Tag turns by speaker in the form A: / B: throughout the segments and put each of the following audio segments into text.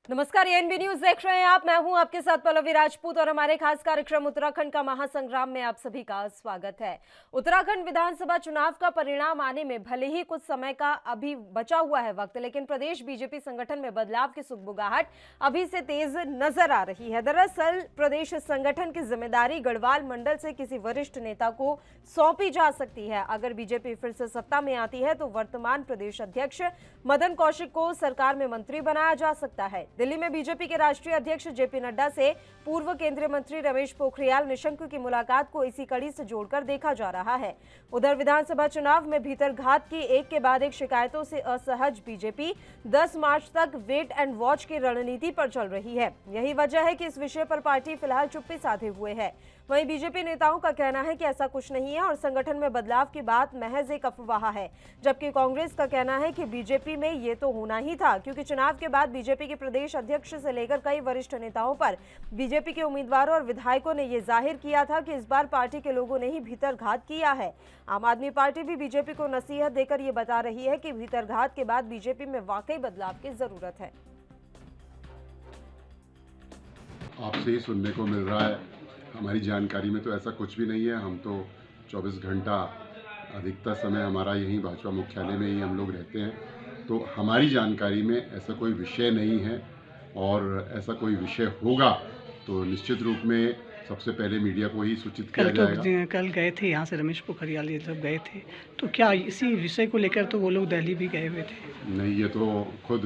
A: नमस्कार, ANB news देख रहे हैं आप। मैं हूं आपके साथ पल्लवी राजपूत और हमारे खास कार्यक्रम उत्तराखंड का महासंग्राम में आप सभी का स्वागत है। उत्तराखंड विधानसभा चुनाव का परिणाम आने में भले ही कुछ समय का अभी बचा हुआ है वक्त, लेकिन प्रदेश बीजेपी संगठन में बदलाव की सुगबुगाहट अभी से तेज नजर आ रही है। दरअसल प्रदेश संगठन की जिम्मेदारी गढ़वाल मंडल से किसी वरिष्ठ नेता को सौंपी जा सकती है। अगर बीजेपी फिर से सत्ता में आती है तो वर्तमान प्रदेश अध्यक्ष मदन कौशिक को सरकार में मंत्री बनाया जा सकता है। दिल्ली में बीजेपी के राष्ट्रीय अध्यक्ष जेपी नड्डा से पूर्व केंद्रीय मंत्री रमेश पोखरियाल निशंक की मुलाकात को इसी कड़ी से जोड़कर देखा जा रहा है। उधर विधानसभा चुनाव में भीतरघात की एक के बाद एक शिकायतों से असहज बीजेपी 10 मार्च तक वेट एंड वॉच की रणनीति पर चल रही है। यही वजह है कि इस विषय पर पार्टी फिलहाल चुप्पी साधे हुए है। वहीं बीजेपी नेताओं का कहना है कि ऐसा कुछ नहीं है और संगठन में बदलाव की बात महज एक अफवाह है, जबकि कांग्रेस का कहना है कि बीजेपी में ये तो होना ही था, क्योंकि चुनाव के बाद बीजेपी के प्रदेश अध्यक्ष से लेकर कई वरिष्ठ नेताओं पर बीजेपी के उम्मीदवारों और विधायकों ने ये जाहिर किया था कि इस बार पार्टी के लोगों ने ही भीतरघात किया है। आम आदमी पार्टी भी बीजेपी को नसीहत देकर ये बता रही है कि भीतरघात के बाद बीजेपी में वाकई बदलाव की जरूरत है।
B: आपसे ही सुनने को मिल रहा है, हमारी जानकारी में तो ऐसा कुछ भी नहीं है। हम तो 24 घंटा अधिकतर समय हमारा यहीं भाजपा मुख्यालय में ही हम लोग रहते हैं, तो हमारी जानकारी में ऐसा कोई विषय नहीं है। और ऐसा कोई विषय होगा तो निश्चित रूप में सबसे पहले मीडिया को ही सूचित किया जाएगा।
C: कल गए थे यहाँ से रमेश पोखरियाल ये सब गए थे, तो क्या इसी विषय को लेकर तो वो लोग दिल्ली भी गए हुए थे?
B: नहीं, ये तो खुद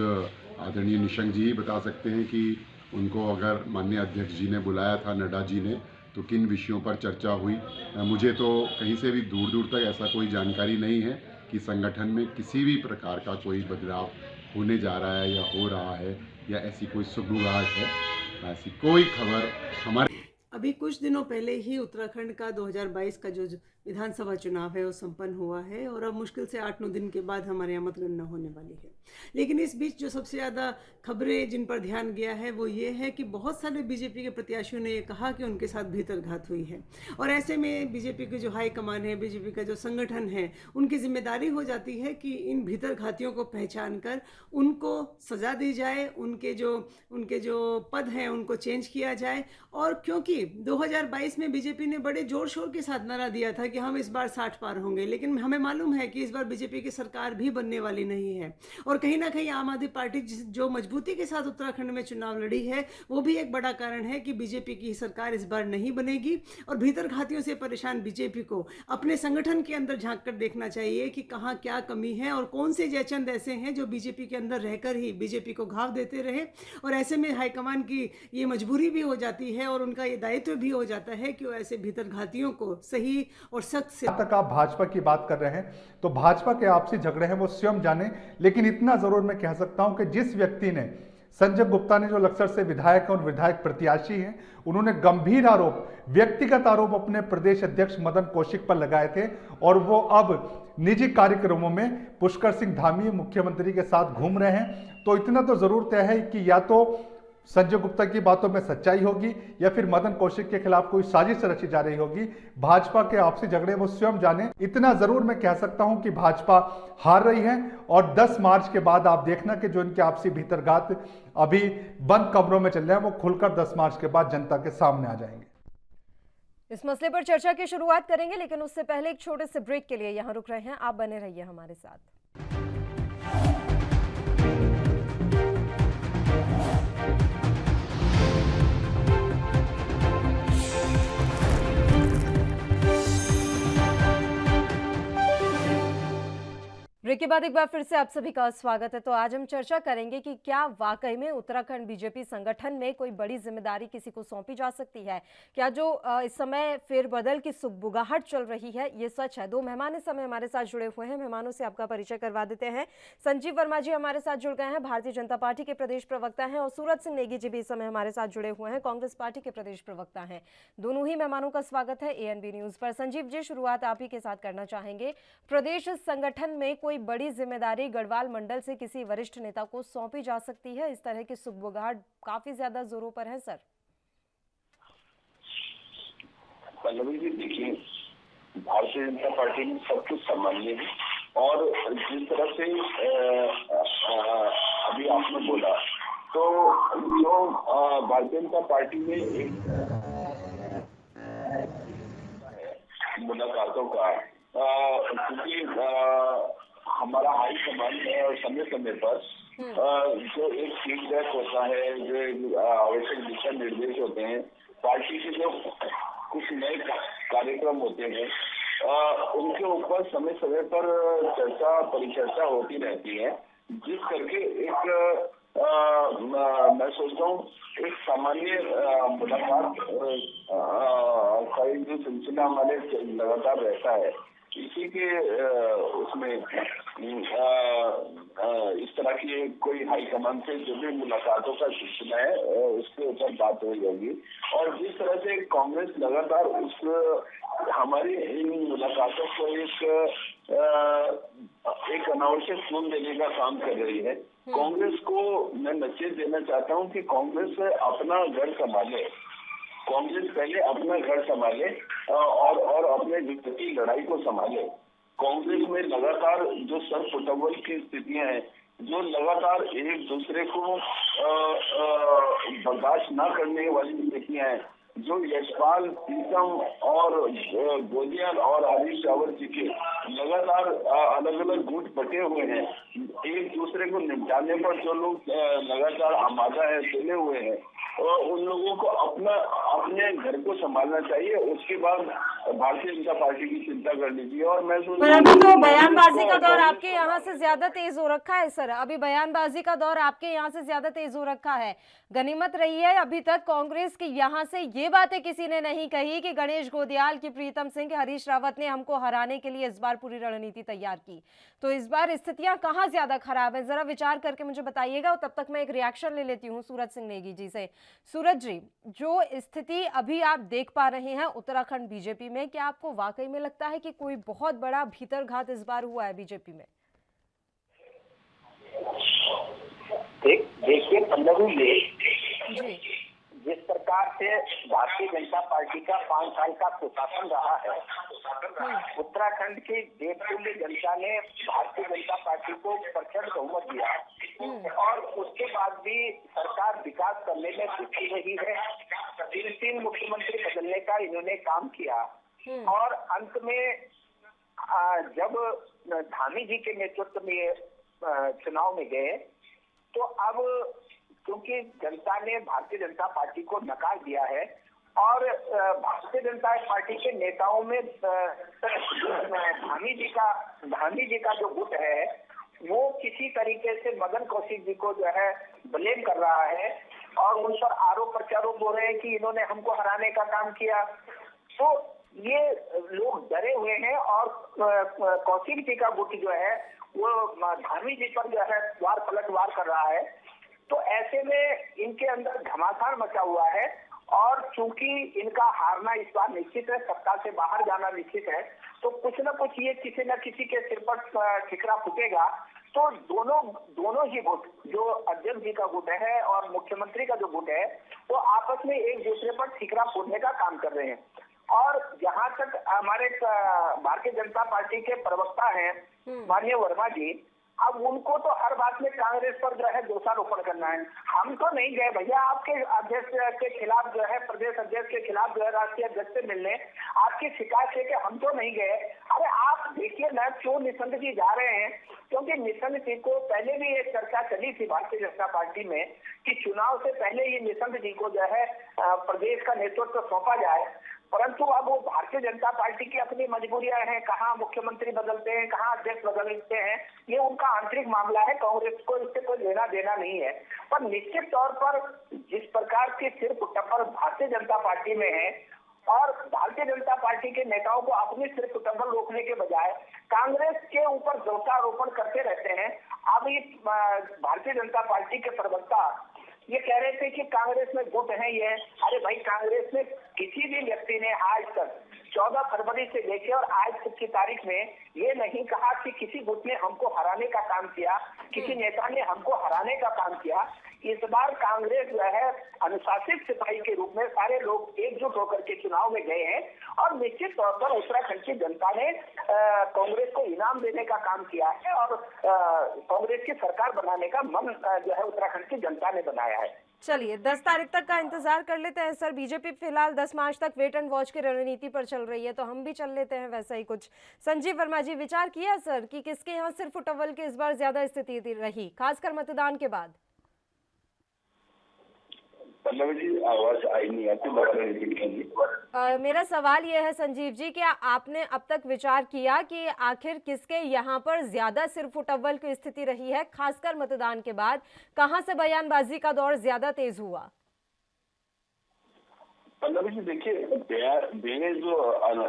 B: आदरणीय निशंक जी ही बता सकते हैं कि उनको अगर माननीय अध्यक्ष जी ने बुलाया था, नड्डा जी ने, तो किन विषयों पर चर्चा हुई। मुझे तो कहीं से भी दूर दूर तक ऐसा कोई जानकारी नहीं है कि संगठन में किसी भी प्रकार का कोई बदलाव होने जा रहा है या हो रहा है या ऐसी कोई सुगबुगाहट है। ऐसी कोई खबर हमारे
D: अभी कुछ दिनों पहले ही उत्तराखंड का 2022 का जो विधानसभा चुनाव है वो संपन्न हुआ है और अब मुश्किल से 8-9 दिन के बाद हमारे यहाँ मतगणना होने वाली है। लेकिन इस बीच जो सबसे ज़्यादा खबरें जिन पर ध्यान गया है वो ये है कि बहुत सारे बीजेपी के प्रत्याशियों ने ये कहा कि उनके साथ भीतरघात हुई है और ऐसे में बीजेपी की जो हाईकमान है, बीजेपी का जो संगठन है, उनकी जिम्मेदारी हो जाती है कि इन भीतरघातियों को पहचान कर उनको सजा दी जाए, उनके जो पद हैं उनको चेंज किया जाए। और क्योंकि 2022 में बीजेपी ने बड़े जोर शोर के साथ नारा दिया था कि हम इस बार 60 पार होंगे, लेकिन हमें मालूम है कि इस बार बीजेपी की सरकार भी बनने वाली नहीं है। और कहीं ना कहीं आम आदमी पार्टी जो मजबूती के साथ उत्तराखंड में चुनाव लड़ी है वो भी एक बड़ा कारण है कि बीजेपी की सरकार इस बार नहीं बनेगी। और भीतरघातियों से परेशान बीजेपी को अपने संगठन के अंदर झांक कर देखना चाहिए कि कहाँ क्या कमी है और कौन से जयचंद ऐसे हैं जो बीजेपी के अंदर रहकर ही बीजेपी को घाव देते रहे। और ऐसे में हाईकमान की ये मजबूरी भी हो जाती है और उनका ये दायित्व भी हो जाता है कि वो ऐसे भीतरघातियों को सही और सख्त से।
E: तक आप भाजपा की बात कर रहे हैं तो भाजपा के आपसी झगड़े हैं वो स्वयं जाने, लेकिन इतना जरूर मैं कह सकता हूं कि जिस व्यक्ति ने, संजय गुप्ता ने, जो लक्सर से विधायक और विधायक प्रत्याशी हैं, उन्होंने गंभीर आरोप, व्यक्तिगत आरोप अपने प्रदेश अध्यक्ष मदन कौशिक पर लगाए थे और वो अब निजी कार्यक्रमों में पुष्कर सिंह धामी मुख्यमंत्री के साथ घूम रहे हैं। तो इतना तो जरूर तय है कि या तो संजय गुप्ता की बातों में सच्चाई होगी या फिर मदन कौशिक के खिलाफ कोई साजिश रची जा रही होगी। भाजपा के आपसी झगड़े वो स्वयं जाने। इतना जरूर मैं कह सकता हूं कि भाजपा हार रही है और 10 मार्च के बाद आप देखना कि जो इनके आपसी भीतरघात अभी बंद कमरों में चल रहे हैं वो खुलकर 10 मार्च के बाद जनता के सामने आ जाएंगे।
A: इस मसले पर चर्चा की शुरुआत करेंगे, लेकिन उससे पहले एक छोटे से ब्रेक के लिए यहाँ रुक रहे हैं। आप बने रहिए हमारे साथ। ब्रेक के बाद एक बार फिर से आप सभी का स्वागत है। तो आज हम चर्चा करेंगे कि क्या वाकई में उत्तराखंड बीजेपी संगठन में कोई बड़ी जिम्मेदारी किसी को सौंपी जा सकती है। क्या जो इस समय फेरबदल की सुगबुगाहट चल रही है ये सच है। दो मेहमान इस समय हमारे साथ जुड़े हुए हैं। मेहमानों से आपका परिचय करवा देते हैं। संजीव वर्मा जी हमारे साथ जुड़ गए हैं, भारतीय जनता पार्टी के प्रदेश प्रवक्ता हैं, और सूरज सिंह नेगी जी भी इस समय हमारे साथ जुड़े हुए हैं, कांग्रेस पार्टी के प्रदेश प्रवक्ता हैं। दोनों ही मेहमानों का स्वागत है एएनबी न्यूज पर। संजीव जी, शुरुआत आप ही के साथ करना चाहेंगे। प्रदेश संगठन में कोई बड़ी जिम्मेदारी गढ़वाल मंडल से किसी वरिष्ठ नेता को सौंपी जा सकती है, इस तरह की सुगबुगाहट काफी ज्यादा जोरों पर है सर।
F: पल्लवी जी, देखिए, भारतीय जनता पार्टी में सब कुछ सामान्य है और जिस तरह से अभी आपने बोला तो जो भारतीय जनता पार्टी में एक मुलाकातों का, क्योंकि हमारा हाई कमान समय समय पर जो एक फीडबैक होता है, जो आवश्यक दिशा निर्देश होते हैं, पार्टी के जो कुछ नए कार्यक्रम होते हैं, उनके ऊपर समय समय पर चर्चा परिचर्चा होती रहती है, जिस करके एक मैं सोचता हूँ एक सामान्य मुलाकात का जो सिलसिला हमारे लगातार रहता है, इसी के उसमें इस तरह की कोई हाईकमान से जो भी मुलाकातों का सिलसिला है उसके ऊपर बात हुई होगी। और जिस तरह से कांग्रेस लगातार उस हमारी इन मुलाकातों को एक अनावश्यक सून देने का काम कर रही है। कांग्रेस को मैं मैसेज देना चाहता हूं कि कांग्रेस अपना घर संभाले, कांग्रेस पहले अपना घर संभाले और अपने विरुद्ध की लड़ाई को संभाले। कांग्रेस में लगातार जो सर फुटबॉल की स्थितियां हैं, जो लगातार एक दूसरे को बर्दाश्त न करने वाली स्थितियां हैं, जो यशपाल, प्रीतम और गोदियाल और हरीश रावत जी के लगातार अलग अलग गुट बटे हुए हैं, एक दूसरे को निपटाने पर जो लोग लगातार आमादा है, चले हुए हैं, और उन लोगों को अपने घर को संभालना चाहिए। उसके बाद भारतीय जनता पार्टी की चिंता करनी चाहिए। और मैं
A: पर अभी तो बयानबाजी का दौर आपके यहाँ से ज्यादा तेज हो रखा है सर, अभी बयानबाजी का दौर आपके यहाँ से ज्यादा तेज हो रखा है। गनीमत रही है अभी तक कांग्रेस के यहाँ से ये बातें किसी ने नहीं कही कि गणेश गोदियाल की, प्रीतम सिंह, हरीश रावत ने हमको हराने के लिए इस बार पूरी रणनीति तैयार की। तो इस बार स्थितियां कहाँ ज्यादा खराब है, जरा विचार करके मुझे बताइएगा। और तब तक मैं एक रिएक्शन ले लेती हूँ सूरज सिंह नेगी जी से। सूरज जी, जो स्थिति अभी आप देख पा रहे हैं उत्तराखंड बीजेपी में, क्या आपको वाकई में लगता है कि कोई बहुत बड़ा भीतरघात इस बार हुआ है बीजेपी में?
G: देखिए पल्लवी,
A: जी
G: जिस प्रकार से भारतीय जनता पार्टी का 5 साल का सुशासन रहा है, उत्तराखंड की देवतुल्य जनता ने भारतीय जनता पार्टी को प्रचंड बहुमत दिया और उसके बाद भी सरकार विकास करने में विफल रही है। 3 मुख्यमंत्री बदलने का इन्होंने काम किया और अंत में जब धामी जी के नेतृत्व में चुनाव में गए, तो अब क्योंकि जनता ने भारतीय जनता पार्टी को नकार दिया है और भारतीय जनता पार्टी के नेताओं में धामी जी का जो गुट है वो किसी तरीके से मदन कौशिक जी को जो है ब्लेम कर रहा है और उन पर आरोप प्रत्यारोप हो रहे हैं कि इन्होंने हमको हराने का काम किया। तो ये लोग डरे हुए हैं और कौशिक जी का गुट जो है वो धामी जी पर जो है पलटवार कर रहा है। तो ऐसे में इनके अंदर घमासान मचा हुआ है और चूंकि इनका हारना इस बार निश्चित है, सत्ता से बाहर जाना निश्चित है, तो कुछ न कुछ ये किसी न किसी के सिर पर ठिकरा फूटेगा। तो दोनों ही गुट, जो अध्यक्ष जी का गुट है और मुख्यमंत्री का जो गुट है, वो आपस में एक दूसरे पर ठिकरा फोड़ने का काम कर रहे हैं। और जहां तक हमारे भारतीय जनता पार्टी के प्रवक्ता हैं माननीय वर्मा जी, अब उनको तो हर बात में कांग्रेस पर जो है दोषारोपण करना है। हम तो नहीं गए भैया आपके अध्यक्ष के खिलाफ जो है, प्रदेश अध्यक्ष के खिलाफ जो है राष्ट्रीय अध्यक्ष से मिलने, आपकी शिकायत है कि हम तो नहीं गए। अरे आप देखिए ना, क्यों निशंक जी जा रहे हैं? क्योंकि निशंक जी को पहले भी एक चर्चा चली थी भारतीय जनता पार्टी में कि चुनाव से पहले ये निशंक जी को जो है प्रदेश का नेतृत्व सौंपा जाए, परंतु अब वो भारतीय जनता पार्टी की अपनी मजबूरियां हैं, कहाँ मुख्यमंत्री बदलते हैं, कहाँ अध्यक्ष बदलते हैं, ये उनका आंतरिक मामला है, कांग्रेस को इससे कोई लेना देना नहीं है। पर निश्चित तौर पर जिस प्रकार की सिर्फ टक्कर भारतीय जनता पार्टी में है और भारतीय जनता पार्टी के नेताओं को अपनी सिर्फ टक्कर रोकने के बजाय कांग्रेस के ऊपर दोषारोपण करते रहते हैं। अभी भारतीय जनता पार्टी के प्रवक्ता ये कह रहे थे कि कांग्रेस में गुट है ये। अरे भाई, कांग्रेस में किसी भी व्यक्ति ने आज तक 14 फरवरी से लेकर और आज तक की तारीख में ये नहीं कहा कि किसी गुट ने हमको हराने का काम किया, किसी नेता ने हमको हराने का काम किया। इस बार कांग्रेस जो है अनुशासित सिपाही के रूप में सारे लोग एकजुट होकर के चुनाव में गए हैं और निश्चित तौर पर उत्तराखंड की जनता ने कांग्रेस को इनाम देने का काम किया है और कांग्रेस की सरकार बनाने का मन जो है उत्तराखंड की जनता ने बनाया है।
A: चलिए 10 तारीख तक का इंतजार कर लेते हैं सर। बीजेपी फिलहाल 10 मार्च तक वेट एंड वॉच की रणनीति पर चल रही है, तो हम भी चल लेते हैं वैसा ही कुछ। संजीव वर्मा जी, विचार किया सर कि किसके यहाँ सिर्फ अव्वल की इस बार ज्यादा स्थिति रही, खासकर मतदान के बाद?
F: पल्लवी जी आवाज आई नहीं आती, दोबारा रिपीट कीजिए।
A: मेरा सवाल यह है संजीव जी, क्या आपने अब तक विचार किया कि आखिर किसके यहाँ पर ज्यादा सिर्फ अव्वल की स्थिति रही है, खासकर मतदान के बाद? कहां से बयानबाजी का दौर ज्यादा तेज हुआ?
F: पल्लवी जी देखिए, जो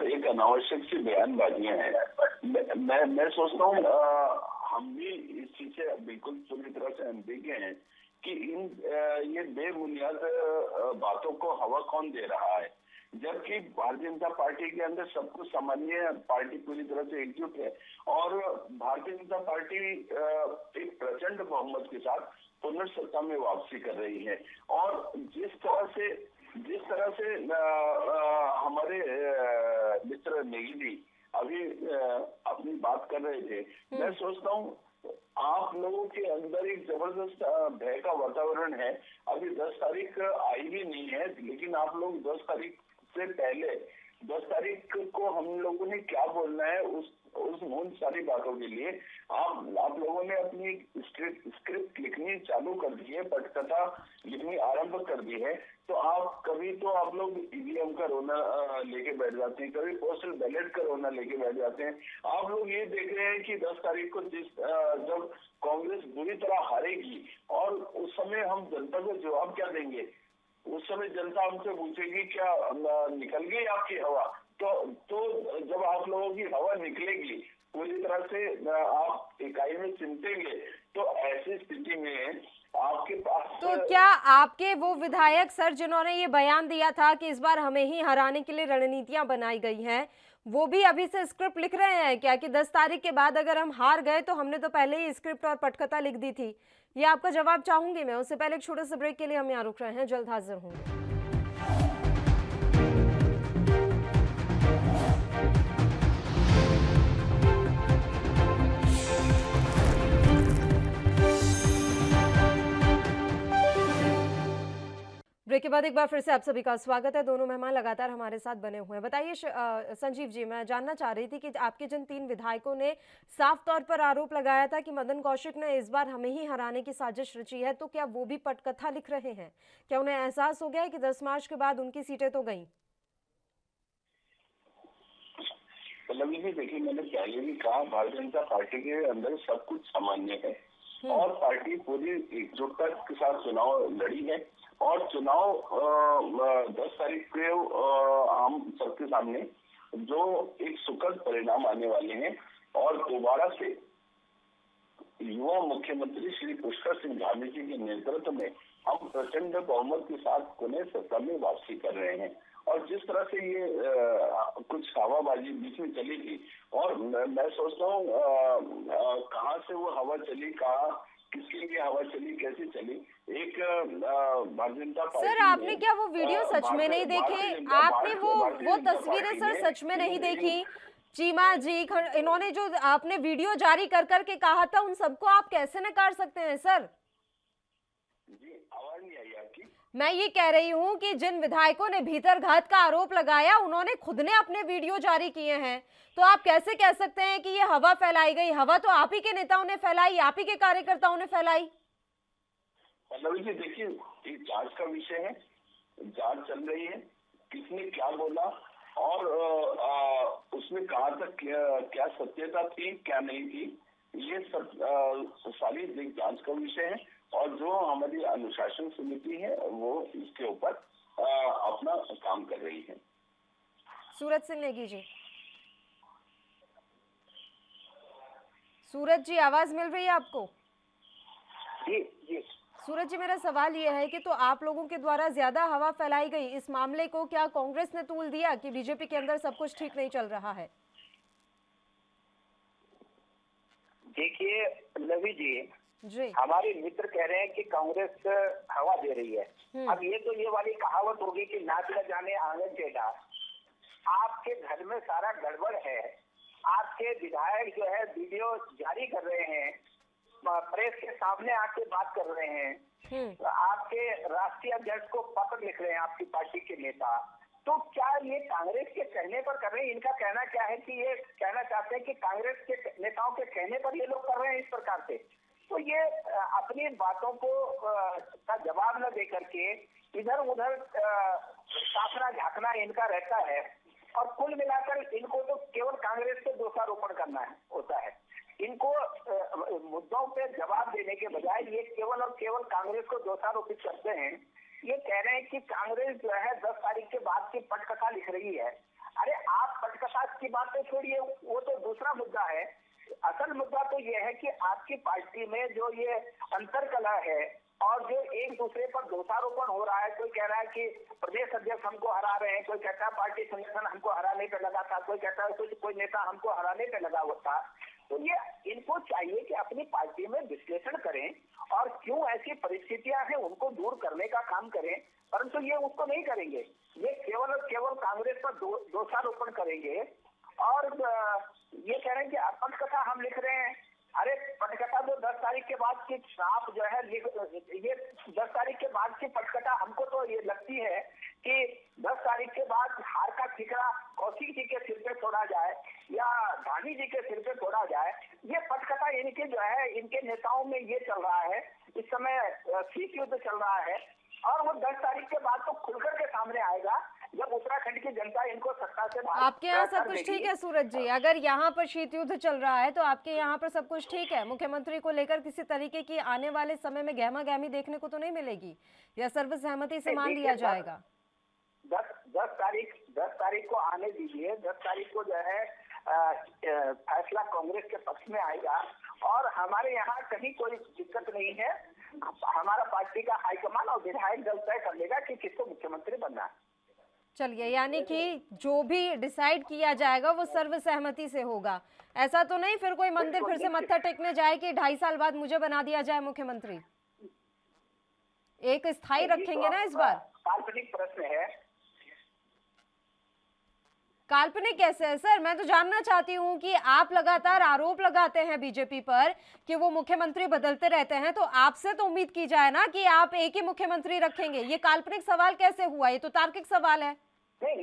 F: एक अनावश्यक सी बयानबाजियां हैं, मैं सोचता हूँ हम भी इस चीज से बिल्कुल पूरी तरह से अनभिज्ञ हैं कि ये बेबुनियाद बातों को हवा कौन दे रहा है, जबकि भारतीय जनता पार्टी के अंदर सब कुछ सामान्य, पार्टी पूरी तरह से एकजुट है और भारतीय जनता पार्टी एक प्रचंड बहुमत के साथ पुनर्सत्ता में वापसी कर रही है। और जिस तरह से हमारे मित्र नेगी अभी अपनी बात कर रहे थे, मैं सोचता हूँ आप लोगों के अंदर एक जबरदस्त भय का वातावरण है। अभी 10 तारीख आई भी नहीं है, लेकिन आप लोग 10 तारीख से पहले 10 तारीख को हम लोगों ने क्या बोलना है उन सारी बातों के लिए आप लोगों ने अपनी स्क्रिप्ट लिखनी चालू कर दी है, पटकथा लिखनी आरंभ कर दी है। तो आप लोग ईवीएम का रोना लेके बैठ जाते हैं, कभी पोस्टल बैलेट का रोना लेके बैठ जाते हैं। आप लोग ये देख रहे हैं कि 10 तारीख को जब कांग्रेस बुरी तरह हारेगी और उस समय हम जनता को जवाब क्या देंगे, उस समय जनता हमसे पूछेगी क्या निकल गई आपकी हवा। तो जब आप लोगों की हवा निकलेगी, पूरी तरह से आप इकाई में चिमटेंगे, तो ऐसी स्थिति में आपके पास
A: तो क्या आपके वो विधायक सर जिन्होंने ये बयान दिया था कि इस बार हमें ही हराने के लिए रणनीतियां बनाई गई हैं, वो भी अभी से स्क्रिप्ट लिख रहे हैं क्या कि 10 तारीख के बाद अगर हम हार गए तो हमने तो पहले ही स्क्रिप्ट और पटकथा लिख दी थी? ये आपका जवाब चाहूंगी मैं। उससे पहले एक छोटे से ब्रेक के लिए हम यहाँ रुक रहे हैं, जल्द हाजिर हूँ। ब्रेक के बाद एक बार फिर से आप सभी का स्वागत है। दोनों मेहमान लगातार हमारे साथ बने हुए हैं। बताइए संजीव जी, मैं जानना चाह रही थी कि आपके जिन 3 विधायकों ने साफ तौर पर आरोप लगाया था कि मदन कौशिक ने इस बार हमें ही हराने की साजिश रची है, तो क्या वो भी पटकथा लिख रहे हैं? क्या उन्हें एहसास हो गया है कि 10 मार्च के बाद उनकी सीटें तो गई?
F: पल्लवी जी देखिए, मैंने पहले भी कहा भारतीय जनता पार्टी के अंदर सब कुछ सामान्य है और पार्टी पूरी एकजुटता के साथ चुनाव लड़ी है और चुनाव 10 तारीख के हम सबके सामने जो एक सुखद परिणाम आने वाले हैं और दोबारा से युवा मुख्यमंत्री श्री पुष्कर सिंह धामी जी के नेतृत्व में हम प्रचंड बहुमत के साथ पुनः सत्ता में वापसी कर रहे हैं। और जिस तरह से ये कुछ हवाबाजी बीच में चली थी और मैं सोचता हूँ कहाँ से वो हवा चली, कहाँ किसके लिए हवा चली, कैसे चली। एक भारतीय जनता पार्टी
A: सर आपने क्या वो वीडियो सच में नहीं देखे? आपने वो तस्वीरें सर सच में नहीं देखी? चीमा जी इन्होंने जो आपने वीडियो जारी कर करके कहा था, उन सबको आप कैसे नकार सकते हैं सर?
F: जी आवाज नहीं आई आपकी।
A: मैं ये कह रही हूँ कि जिन विधायकों ने भीतरघात का आरोप लगाया, उन्होंने खुद ने अपने वीडियो जारी किए हैं, तो आप कैसे कह सकते हैं कि ये हवा फैलाई गई? हवा तो आप ही के नेताओं ने फैलाई, आप ही के कार्यकर्ताओं ने फैलाई।
F: पल्लवी जी देखिए, ये जांच का विषय है, जांच चल रही है, किसने क्या बोला और उसमें कहाँ तक क्या सत्यता थी क्या नहीं थी, ये सब सारी जांच का विषय है और जो हमारी अनुशासन समिति है वो इसके ऊपर अपना काम कर रही है।
A: सूरज सिंह नेगी जी, सूरज जी आवाज मिल रही है आपको?
G: जी जी
A: सूरज जी, मेरा सवाल ये है कि तो आप लोगों के द्वारा ज्यादा हवा फैलाई गई, इस मामले को क्या कांग्रेस ने तूल दिया कि बीजेपी के अंदर सब कुछ ठीक नहीं चल रहा है?
G: देखिए पल्लवी जी,
A: जी।
G: हमारे मित्र कह रहे हैं कि कांग्रेस हवा दे रही है। अब ये वाली कहावत होगी कि नाच न जाने आंगन टेढ़ा। आपके घर में सारा गड़बड़ है, आपके विधायक जो है वीडियो जारी कर रहे हैं, प्रेस के सामने आके बात कर रहे हैं, तो आपके राष्ट्रीय अध्यक्ष को पत्र लिख रहे हैं आपकी पार्टी के नेता, तो क्या ये कांग्रेस के कहने पर कर रहे हैं? इनका कहना क्या है कि ये कहना चाहते हैं कि कांग्रेस के नेताओं के कहने पर ये लोग कर रहे हैं इस प्रकार से। तो ये अपनी बातों को का जवाब न दे करके इधर उधर ताकना झांकना इनका रहता है, और कुल मिलाकर इनको तो केवल कांग्रेस पे दोषारोपण करना होता है। इनको मुद्दों पे जवाब देने के बजाय ये केवल और केवल कांग्रेस को दोषारोपित करते हैं। ये कह रहे हैं कि कांग्रेस जो है 10 तारीख के बाद की पटकथा लिख रही है। अरे आप पटकथा की बात तो छोड़िए, वो तो दूसरा मुद्दा है। असल मुद्दा तो ये है कि आपकी पार्टी में जो ये अंतरकलह है और जो एक दूसरे पर दोषारोपण हो रहा है, कोई कह रहा है कि प्रदेश अध्यक्ष हमको हरा रहे हैं, कोई कहता है पार्टी संगठन हमको हराने पे लगा था, कोई कहता है कोई नेता हमको हराने पे लगा हुआ था। तो ये इनको चाहिए कि अपनी पार्टी में विश्लेषण करें और क्यों ऐसी परिस्थितियां हैं उनको दूर करने का काम करें, परंतु ये उसको नहीं करेंगे। ये केवल और केवल कांग्रेस पर दोषारोपण करेंगे और ये कह रहे हैं कि पटकथा हम लिख रहे हैं। अरे पटकथा तो 10 तारीख के बाद की आप जो है ये 10 तारीख के बाद की पटकथा हमको तो ये लगती है कि 10 तारीख के बाद हार का ठिकरा कौशिक जी के सिर पे छोड़ा जाए या गांधी जी के सिर पे छोड़ा जाए। ये पटकथा इनके जो है इनके नेताओं में ये चल रहा है, इस समय शीत युद्ध चल रहा है और वो 10 तारीख के बाद तो खुलकर के सामने आएगा जब उत्तराखंड की जनता इनको सत्ता से बाहर
A: आपके यहाँ सब कुछ ठीक है सूरज जी? अगर यहाँ पर शीत युद्ध चल रहा है तो आपके यहाँ पर सब कुछ ठीक है? मुख्यमंत्री को लेकर किसी तरीके की आने वाले समय में गहमा गहमी देखने को तो नहीं मिलेगी या सर्वसहमति से मान लिया जाएगा?
G: 10 तारीख को आने दीजिए। 10 तारीख को जो है फैसला कांग्रेस के पक्ष में आएगा और हमारे यहाँ कहीं कोई दिक्कत नहीं है। हमारा पार्टी का हाईकमान और विधायक दल तय कर लेगा कि किसको मुख्यमंत्री बनना है।
A: चलिए, यानी कि जो भी डिसाइड किया जाएगा वो सर्वसहमति से होगा। ऐसा तो नहीं फिर कोई मंदिर फिर से मत्था टेकने जाए कि 2.5 साल बाद मुझे बना दिया जाए मुख्यमंत्री? एक स्थायी रखेंगे ना इस बार?
G: काल्पनिक प्रश्न है।
A: काल्पनिक कैसे है सर? मैं तो जानना चाहती हूँ कि आप लगातार आरोप लगाते हैं बीजेपी पर कि वो मुख्यमंत्री बदलते रहते हैं, तो आपसे तो उम्मीद की जाए ना कि आप एक ही मुख्यमंत्री रखेंगे। ये काल्पनिक सवाल कैसे हुआ? ये तो तार्किक सवाल है।
G: नहीं,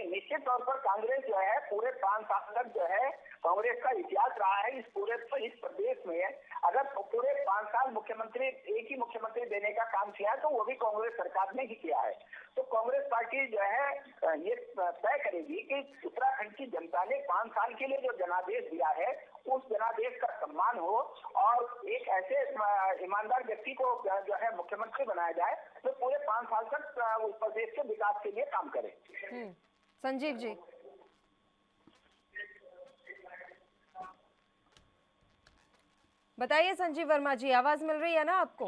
G: निश्चित तौर पर कांग्रेस जो है पूरे 5 साल तक जो है कांग्रेस का इतिहास रहा है इस प्रदेश में। अगर पूरे 5 साल मुख्यमंत्री एक ही मुख्यमंत्री देने का काम किया तो वो भी कांग्रेस सरकार ने ही किया है। तो कांग्रेस पार्टी जो है ये तय करेगी कि उत्तराखंड की जनता ने 5 साल के लिए जो जनादेश दिया है उस जनादेश का सम्मान हो और एक ऐसे ईमानदार व्यक्ति को जो है मुख्यमंत्री बनाया जाए जो पूरे 5 साल तक उस प्रदेश के विकास के लिए काम करे।
A: संजीव जी, बताइए। संजीव वर्मा जी, आवाज मिल रही है ना आपको?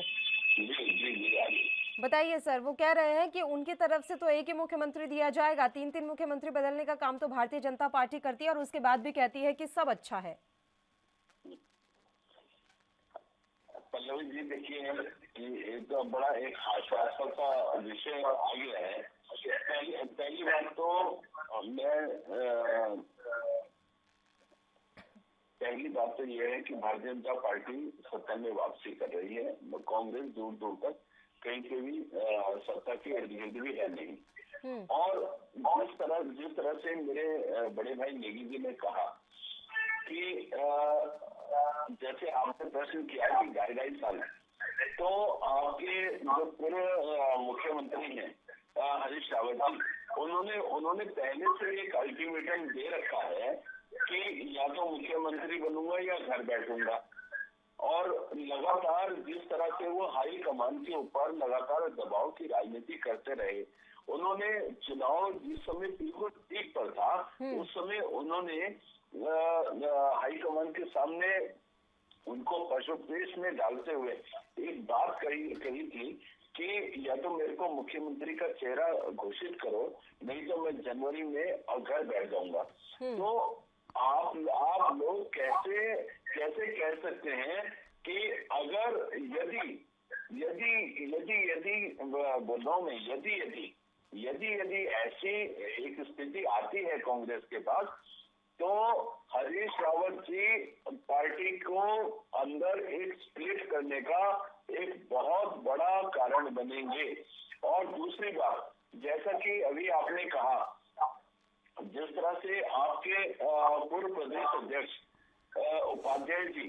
A: बताइए सर। वो कह रहे हैं कि उनकी तरफ से तो एक ही मुख्यमंत्री दिया जाएगा, 3 मुख्यमंत्री बदलने का काम तो भारतीय जनता पार्टी करती है और उसके बाद भी कहती है कि सब अच्छा है।
F: पल्लवी जी, देखिए एक तो बड़ा एक हास्यास्पद का विषय आ गया है। पहली बात तो पहली बात तो यह है कि भारतीय जनता पार्टी सत्ता में वापसी कर रही है। कांग्रेस दूर दूर तक कहीं से भी सत्ता की इर्द गिर्द भी है नहीं। और जिस तरह से मेरे बड़े भाई नेगी जी ने कहा कि जैसे आपने प्रश्न किया कि 2.5 साल, तो आपके जो पूर्व मुख्यमंत्री हैं हरीश रावत जी, उन्होंने पहले से एक अल्टीमेटम दे रखा है कि या तो मुख्यमंत्री बनूंगा या घर बैठूंगा। और लगातार जिस तरह से वो हाई कमान के ऊपर लगातार दबाव की राजनीति करते रहे, उन्होंने चुनाव जिस समय बिल्कुल पीक पर था उस समय उन्होंने हाई कमान के सामने उनको पशुपेश में डालते हुए एक बात कही थी कि या तो मेरे को मुख्यमंत्री का चेहरा घोषित करो, नहीं तो मैं जनवरी में और घर बैठ जाऊंगा। तो आप लोग कैसे कह सकते हैं कि अगर यदि यदि यदि यदि बोल रहा हूं मैं, यदि ऐसी एक स्थिति आती है कांग्रेस के पास, तो हरीश रावत जी पार्टी को अंदर एक स्प्लिट करने का एक बहुत बड़ा कारण बनेंगे। और दूसरी बात, जैसा कि अभी आपने कहा, जिस तरह से आपके पूर्व प्रदेश अध्यक्ष उपाध्याय जी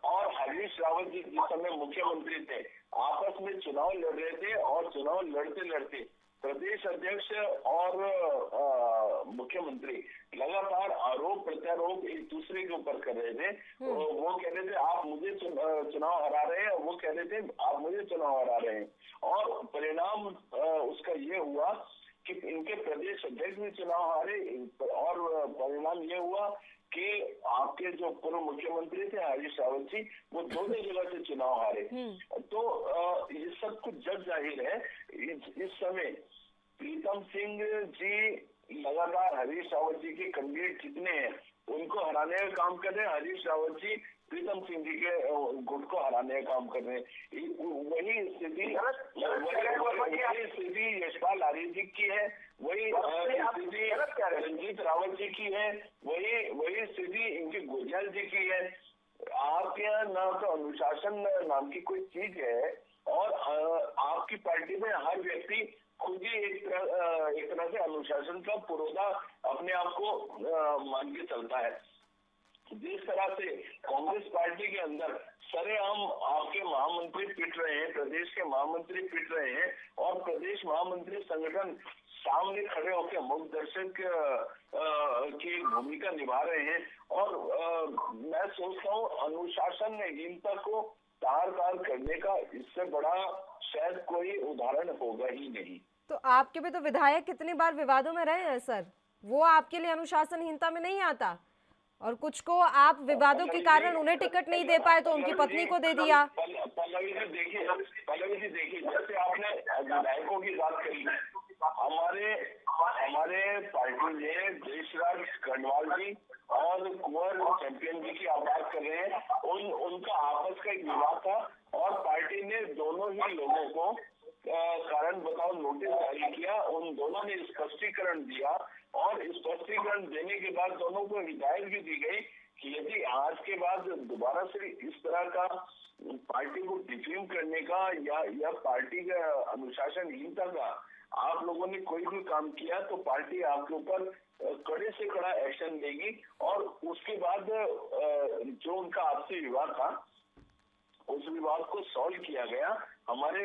F: और हरीश रावत जी जिस समय मुख्यमंत्री थे, आपस में चुनाव लड़ रहे थे, और चुनाव लड़ते लड़ते प्रदेश अध्यक्ष और मुख्यमंत्री लगातार आरोप प्रत्यारोप एक दूसरे के ऊपर कर रहे थे। वो कह रहे थे आप मुझे चुनाव हरा रहे हैं, वो कह रहे थे आप मुझे चुनाव हरा रहे हैं, और परिणाम उसका ये हुआ कि इनके प्रदेश अध्यक्ष भी चुनाव हारे, और परिणाम ये हुआ कि आपके जो पूर्व मुख्यमंत्री थे हरीश रावत जी, वो दोनों जगह से चुनाव हारे। तो ये सब कुछ जग जाहिर है। इस समय प्रीतम सिंह जी लगातार हरीश रावत जी के कैंडिडेट जितने हैं उनको हराने का काम कर रहे हैं, हरीश रावत जी प्रीतम सिंह जी के गुट को हराने का काम कर रहे हैं। वही स्थिति यशपाल आर्य जी की है, वही स्थिति रंजीत रावत जी की है, वही स्थिति इनके गुजराल जी की है। आपके यहाँ ना तो अनुशासन नाम की कोई चीज है, और आपकी पार्टी में हर व्यक्ति खुद ही एक तरह से अनुशासन का पुरोधा अपने आप को मान के चलता है। जिस तरह से कांग्रेस पार्टी के अंदर सरेआम आपके महामंत्री पिट रहे हैं, प्रदेश के महामंत्री पिट रहे हैं, और प्रदेश महामंत्री संगठन सामने खड़े होकर मूक दर्शक की भूमिका निभा रहे हैं। और मैं सोचता हूँ अनुशासनहीनता को तार करने का इससे बड़ा शायद कोई उदाहरण होगा ही नहीं।
A: तो आपके भी तो विधायक कितनी बार विवादों में रहे हैं सर, वो आपके लिए अनुशासनहीनता में नहीं आता? और कुछ को आप विवादों के कारण उन्हें टिकट नहीं दे पाए तो उनकी पत्नी को दे दिया।
F: पल्लवी जी देखिए, जैसे आपने विधायकों की बात करी, हमारे पार्टी ने देशराज खंडवाल जी और कुंवर चैंपियन जी की आप बात कर रहे हैं, उनका आपस का एक विवाद था, और पार्टी ने दोनों ही लोगों को कारण बताओ नोटिस जारी किया। उन दोनों ने स्पष्टीकरण दिया, और स्पष्टीकरण देने के बाद दोनों को हिदायत भी दी गई कि यदि आज के बाद दोबारा से इस तरह का पार्टी को डिफेम करने का या पार्टी का अनुशासनहीनता का आप लोगों ने कोई भी काम किया, तो पार्टी आपके ऊपर कड़े से कड़ा एक्शन लेगी। और उसके बाद जो उनका आपसी विवाद था, उस विवाद को सॉल्व किया गया। हमारे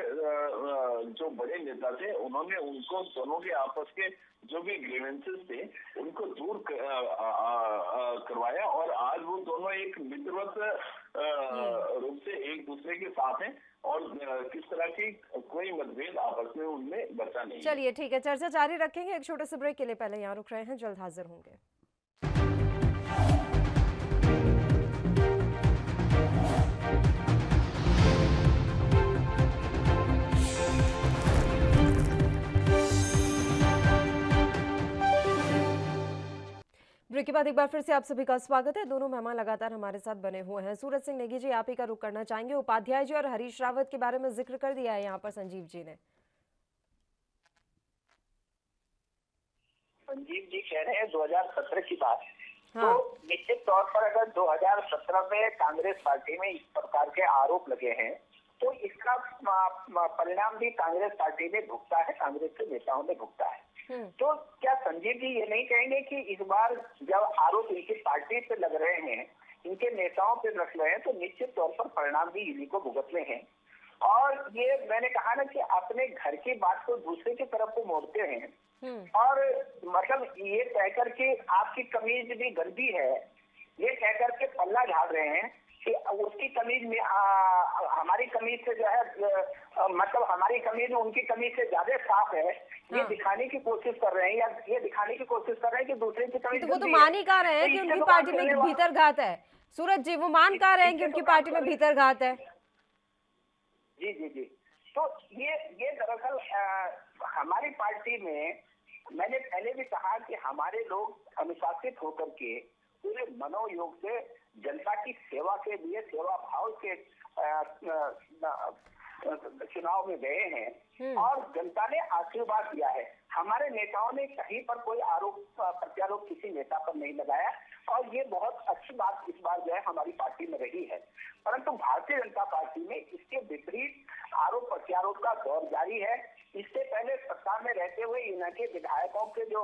F: जो बड़े नेता थे उन्होंने उनको दोनों के आपस के जो भी ग्रीवेंसेस थे उनको दूर करवाया, और आज वो दोनों एक मित्रवत रूप से एक दूसरे के साथ हैं, और किस तरह की कोई मतभेद आपस में उनमें बचा नहीं।
A: चलिए ठीक है, चर्चा जारी रखेंगे, एक छोटे से ब्रेक के लिए पहले यहाँ रुक रहे हैं, जल्द हाजिर होंगे। ब्रेक के बाद एक बार फिर से आप सभी का स्वागत है। दोनों मेहमान लगातार हमारे साथ बने हुए हैं। सूरज सिंह नेगी जी, आप ही का रुख करना चाहेंगे। उपाध्याय जी और हरीश रावत के बारे में जिक्र कर दिया है यहाँ पर संजीव जी ने।
G: संजीव जी कह रहे हैं 2017 की बात।
A: हाँ।
G: तो निश्चित तौर पर अगर 2017 में कांग्रेस पार्टी में इस प्रकार के आरोप लगे हैं, तो इसका परिणाम भी कांग्रेस पार्टी ने भुगता है, कांग्रेस के नेताओं ने भुगता है। तो क्या संजीव जी ये नहीं कहेंगे कि इस बार जब आरोप इनकी पार्टी पे लग रहे हैं, इनके नेताओं पे रख रहे हैं, तो निश्चित तौर पर परिणाम भी इन्हीं को भुगतने हैं? और ये मैंने कहा ना कि अपने घर की बात को दूसरे की तरफ को मोड़ते हैं, और मतलब ये कहकर के आपकी कमीज भी गंदी है, ये कहकर के पल्ला झाड़ रहे हैं कि उसकी कमीज में हमारी कमीज से जो है मतलब हमारी कमीज उनकी कमीज से ज्यादा साफ है, ये दिखाने की कोशिश कर रहे हैं, या ये दिखाने की कोशिश कर रहे हैं कि दूसरे की कमीज।
A: तो वो तो मान ही कह रहे हैं कि उनकी पार्टी में भीतरघात है। सूरज जी, वो मान कह रहे हैं कि उनकी पार्टी में भीतरघात है।
G: जी जी जी। तो ये दरअसल हमारी पार्टी में मैंने पहले भी कहा कि हमारे लोग अनुशासित होकर के पूरे मनोयोग से जनता की सेवा के लिए, सेवा भाव के चुनाव में गए हैं और जनता ने आशीर्वाद दिया है। हमारे नेताओं ने कहीं पर कोई आरोप प्रत्यारोप किसी नेता पर नहीं लगाया और ये बहुत अच्छी बात इस बार जो है हमारी पार्टी में रही है। परंतु भारतीय जनता पार्टी में इसके विपरीत आरोप प्रत्यारोप का दौर जारी है। इससे पहले सत्ता में रहते हुए इनके विधायकों के जो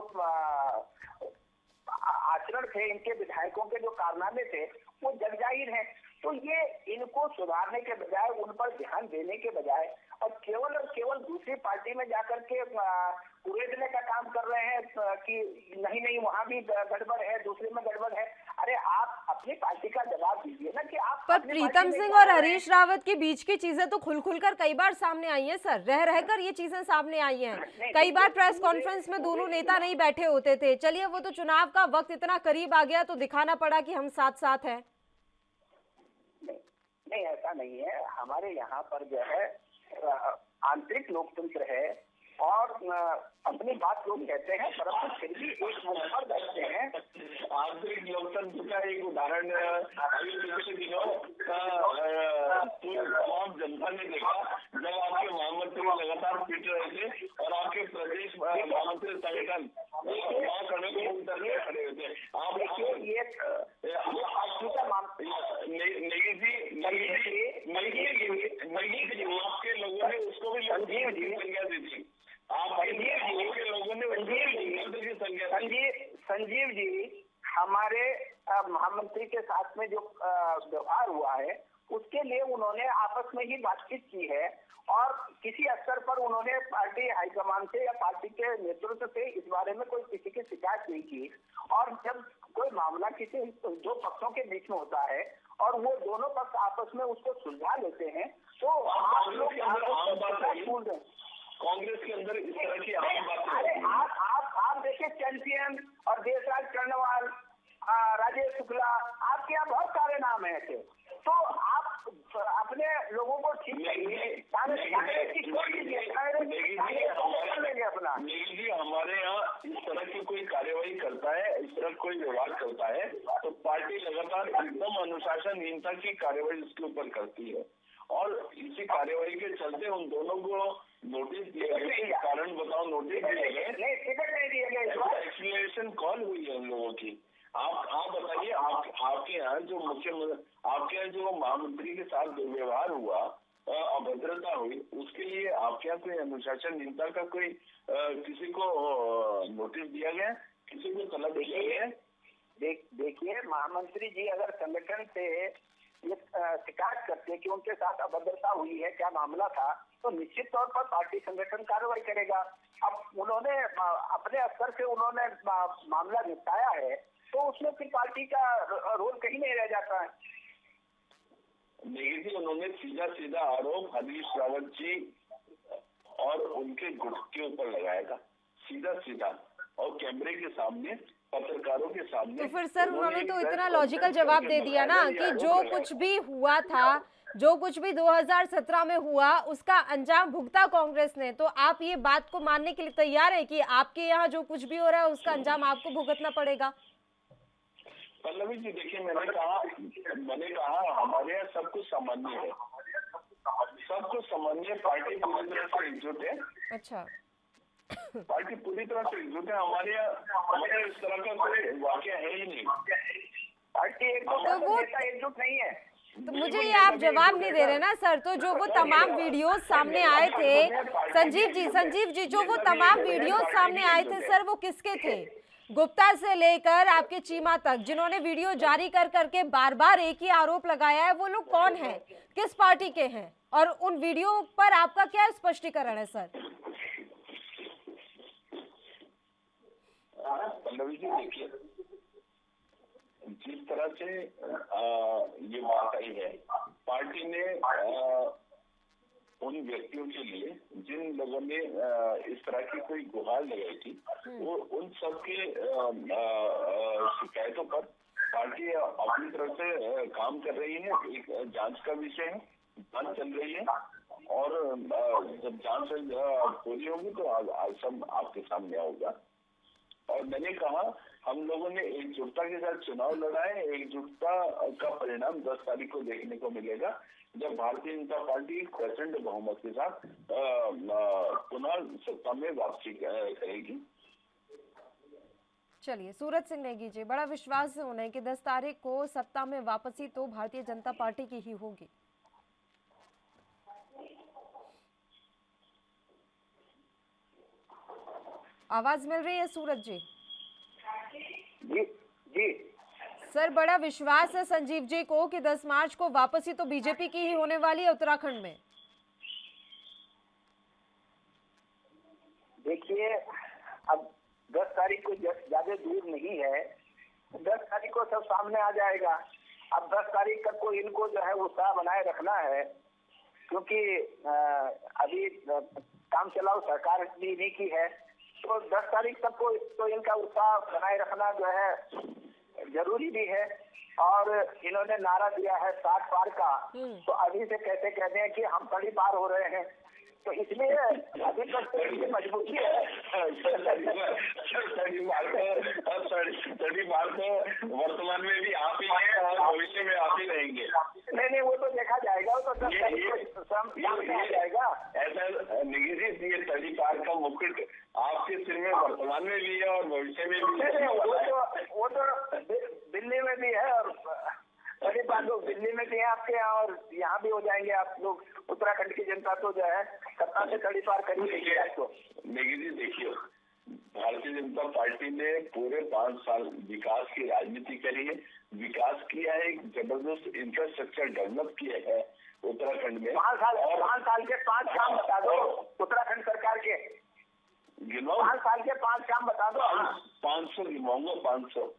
G: आचरण थे, इनके विधायकों के जो कारनामे थे, वो जग जाहिर है। तो ये इनको सुधारने के बजाय, उन पर ध्यान देने के बजाय और केवल दूसरी पार्टी में जाकर के कुरेदने का काम कर रहे हैं कि नहीं वहां भी गड़बड़ है, दूसरे में गड़बड़ है। अरे आप अपनी पार्टी का जवाब दीजिए ना कि आप।
A: पर प्रीतम सिंह और हरीश रावत के बीच की चीजें तो खुल कर कई बार सामने आई हैं सर, रहकर ये चीजें सामने आई हैं। कई बार प्रेस कॉन्फ्रेंस में दोनों नेता नहीं बैठे होते थे। चलिए वो तो चुनाव का वक्त इतना करीब आ गया तो दिखाना पड़ा कि हम साथ साथ हैं।
G: नहीं, ऐसा नहीं है। हमारे यहाँ पर जो है आंतरिक लोकतंत्र है और अपनी बात लोग कहते हैं, परंतु फिर भी एक मुद्दे पर बैठते हैं।
F: आंतरिक लोकतंत्र का एक उदाहरण अभी पिछले दिनों तमाम जनता ने देखा जब आपके महामंत्री लगातार पिट रहे थे और आपके प्रदेश महामंत्री संगठन वहाँ खड़े हुए थे। आप आपके लोगों ने उसको भी संज्ञा दी थी।
G: संजीव जी, हमारे महामंत्री के साथ में जो व्यवहार हुआ है उसके लिए उन्होंने आपस में ही बातचीत की है और किसी स्तर पर उन्होंने पार्टी हाईकमान से या पार्टी के नेतृत्व से इस बारे में कोई किसी की शिकायत नहीं की। और जब कोई मामला किसी दो पक्षों के बीच में होता है और वो दोनों पक्ष आपस में उसको सुलझा लेते हैं तो आप लोग
F: कांग्रेस के अंदर इस तरह की आम बात।
G: अरे आप देखिए, चैंपियन और देशराज कर्णवाल, राजेश शुक्ला, आपके यहाँ बहुत सारे नाम हैं ऐसे। तो आप अपने लोगों को ठीक करिए, अपना।
F: जी, हमारे यहाँ इस तरह की कोई कार्यवाही करता है, इस तरह कोई व्यवहार करता है तो पार्टी लगातार एकदम अनुशासनहीनता की कार्यवाही उसके ऊपर करती है और इसी कार्यवाही के चलते उन दोनों को नोटिस दिए गए। कारण बताओ, नोटिस दिए गए,
G: टिकट नहीं दिए गए,
F: एक्सप्लेनेशन कॉल हुई है उन लोगों की। आप बताइए, आपके यहाँ जो आपके यहाँ जो महामंत्री के साथ दुर्व्यवहार हुआ, अभद्रता हुई, उसके लिए आपके यहाँ कोई अनुशासनहीनता का कोई किसी को नोटिस दिया गया, किसी को तलब दिया गया?
G: देखिए, महामंत्री जी अगर संगठन से ये शिकायत करते हैं कि उनके साथ अभद्रता हुई है, क्या मामला था, तो निश्चित तौर पर पार्टी संगठन कार्रवाई करेगा। अब उन्होंने अपने स्तर से उन्होंने मामला निपटाया है तो उसमें फिर पार्टी का रोल कहीं नहीं रह जाता है।
F: नहीं जी, उन्होंने सीधा आरोप हरीश रावत जी और उनके गुट के ऊपर लगाया था, सीधा और कैमरे के सामने, पत्रकारों के सामने।
A: तो फिर सर उन्होंने तो इतना लॉजिकल जवाब दे दिया ना कि जो कुछ भी हुआ था, जो कुछ भी 2017 में हुआ उसका अंजाम भुगता कांग्रेस ने। तो आप ये बात को मानने के लिए तैयार हैं कि आपके यहाँ जो कुछ भी हो रहा है उसका अंजाम आपको भुगतना पड़ेगा?
F: पल्लवी जी, देखिए, मैंने कहा हमारे यहाँ सब कुछ सामान्य है, सब कुछ सामान्य। पार्टी पूरी तरह से एकजुट है।
A: अच्छा,
F: पार्टी पूरी तरह से एकजुट है। हमारे यहाँ इस तरह का कोई वाकया है ही नहीं।
G: पार्टी एकजुट नहीं है।
A: तो मुझे ये आप जवाब नहीं दे रहे ना सर। तो जो वो तमाम वीडियोस सामने आए थे, संजीव जी जो वो तमाम वीडियोस सामने आए थे सर, वो किसके थे? गुप्ता से लेकर आपके चीमा तक, जिन्होंने वीडियो जारी कर करके बार बार एक ही आरोप लगाया है, वो लोग कौन हैं, किस पार्टी के हैं, और उन वीडियो पर आपका क्या स्पष्टीकरण है सर?
F: पल्लवी जी, देखिए, जिस तरह से ये बात आई है, पार्टी ने उन व्यक्तियों के लिए जिन लोगों ने इस तरह की कोई गुहार लगाई थी, वो उन सब के शिकायतों पर पार्टी अपनी तरफ से काम कर रही है। एक जांच का विषय है, जांच चल रही है और जब जांच पूरी होगी तो सब आपके सामने होगा। और मैंने कहा हम लोगों ने एकजुटता के साथ चुनाव लड़ा है। एकजुटता का परिणाम 10 तारीख को देखने को मिलेगा, जब भारतीय जनता पार्टी प्रचंड बहुमत के साथ पुनः सत्ता में वापसी करेगी।
A: चलिए, सूरज सिंह नेगी जी, बड़ा विश्वास है उन्हें कि 10 तारीख को सत्ता में वापसी तो भारतीय जनता पार्टी की ही होगी। आवाज मिल रही है सूरज जी?
G: जी जी
A: सर, बड़ा विश्वास है संजीव जी को कि 10 मार्च को वापसी तो बीजेपी की ही होने वाली है उत्तराखंड में।
G: देखिए, अब 10 तारीख को ज्यादा दूर नहीं है, 10 तारीख को सब सामने आ जाएगा। अब 10 तारीख तक को इनको जो है उत्साह बनाए रखना है, क्योंकि अभी काम चलाओ सरकार भी नहीं की है, तो 10 तारीख तक को तो इनका उत्साह बनाए रखना जो है जरूरी भी है। और इन्होंने नारा दिया है 60 पार का, तो अभी से कैसे कहते हैं कि हम 30 पार हो रहे हैं, तो इसलिए अभी तक तो इनकी मजबूती है।
F: 30 बार तो वर्तमान में भी आप ही हैं और भविष्य में आप ही रहेंगे।
G: नहीं, वो तो देखा जाएगा, वो तो 10 तारीख को सामने आ जाएगा।
F: ऐसा निगीजित ये 30 पार का मुकुट आपके सिर में वर्तमान में भी है और भविष्य में भी है।
G: वो तो दिल्ली में भी है, और 30 पार लोग दिल्ली में भी है आपके यहाँ, और यहाँ भी हो जाएंगे आप लोग। उत्तराखंड की जनता तो जो है सत्ता से 30 पार कर ही रही है आपको।
F: निगीजी देखिए, भारतीय जनता पार्टी ने पूरे 5 साल विकास की राजनीति करी है, विकास किया है, एक जबरदस्त इंफ्रास्ट्रक्चर डेवलप किया है उत्तराखंड में।
G: 5 साल के 5 काम बता दो उत्तराखंड सरकार के,
F: गिनो।
G: 5 साल के 5 काम बता दो।
F: 500 गिनवाऊंगा, 500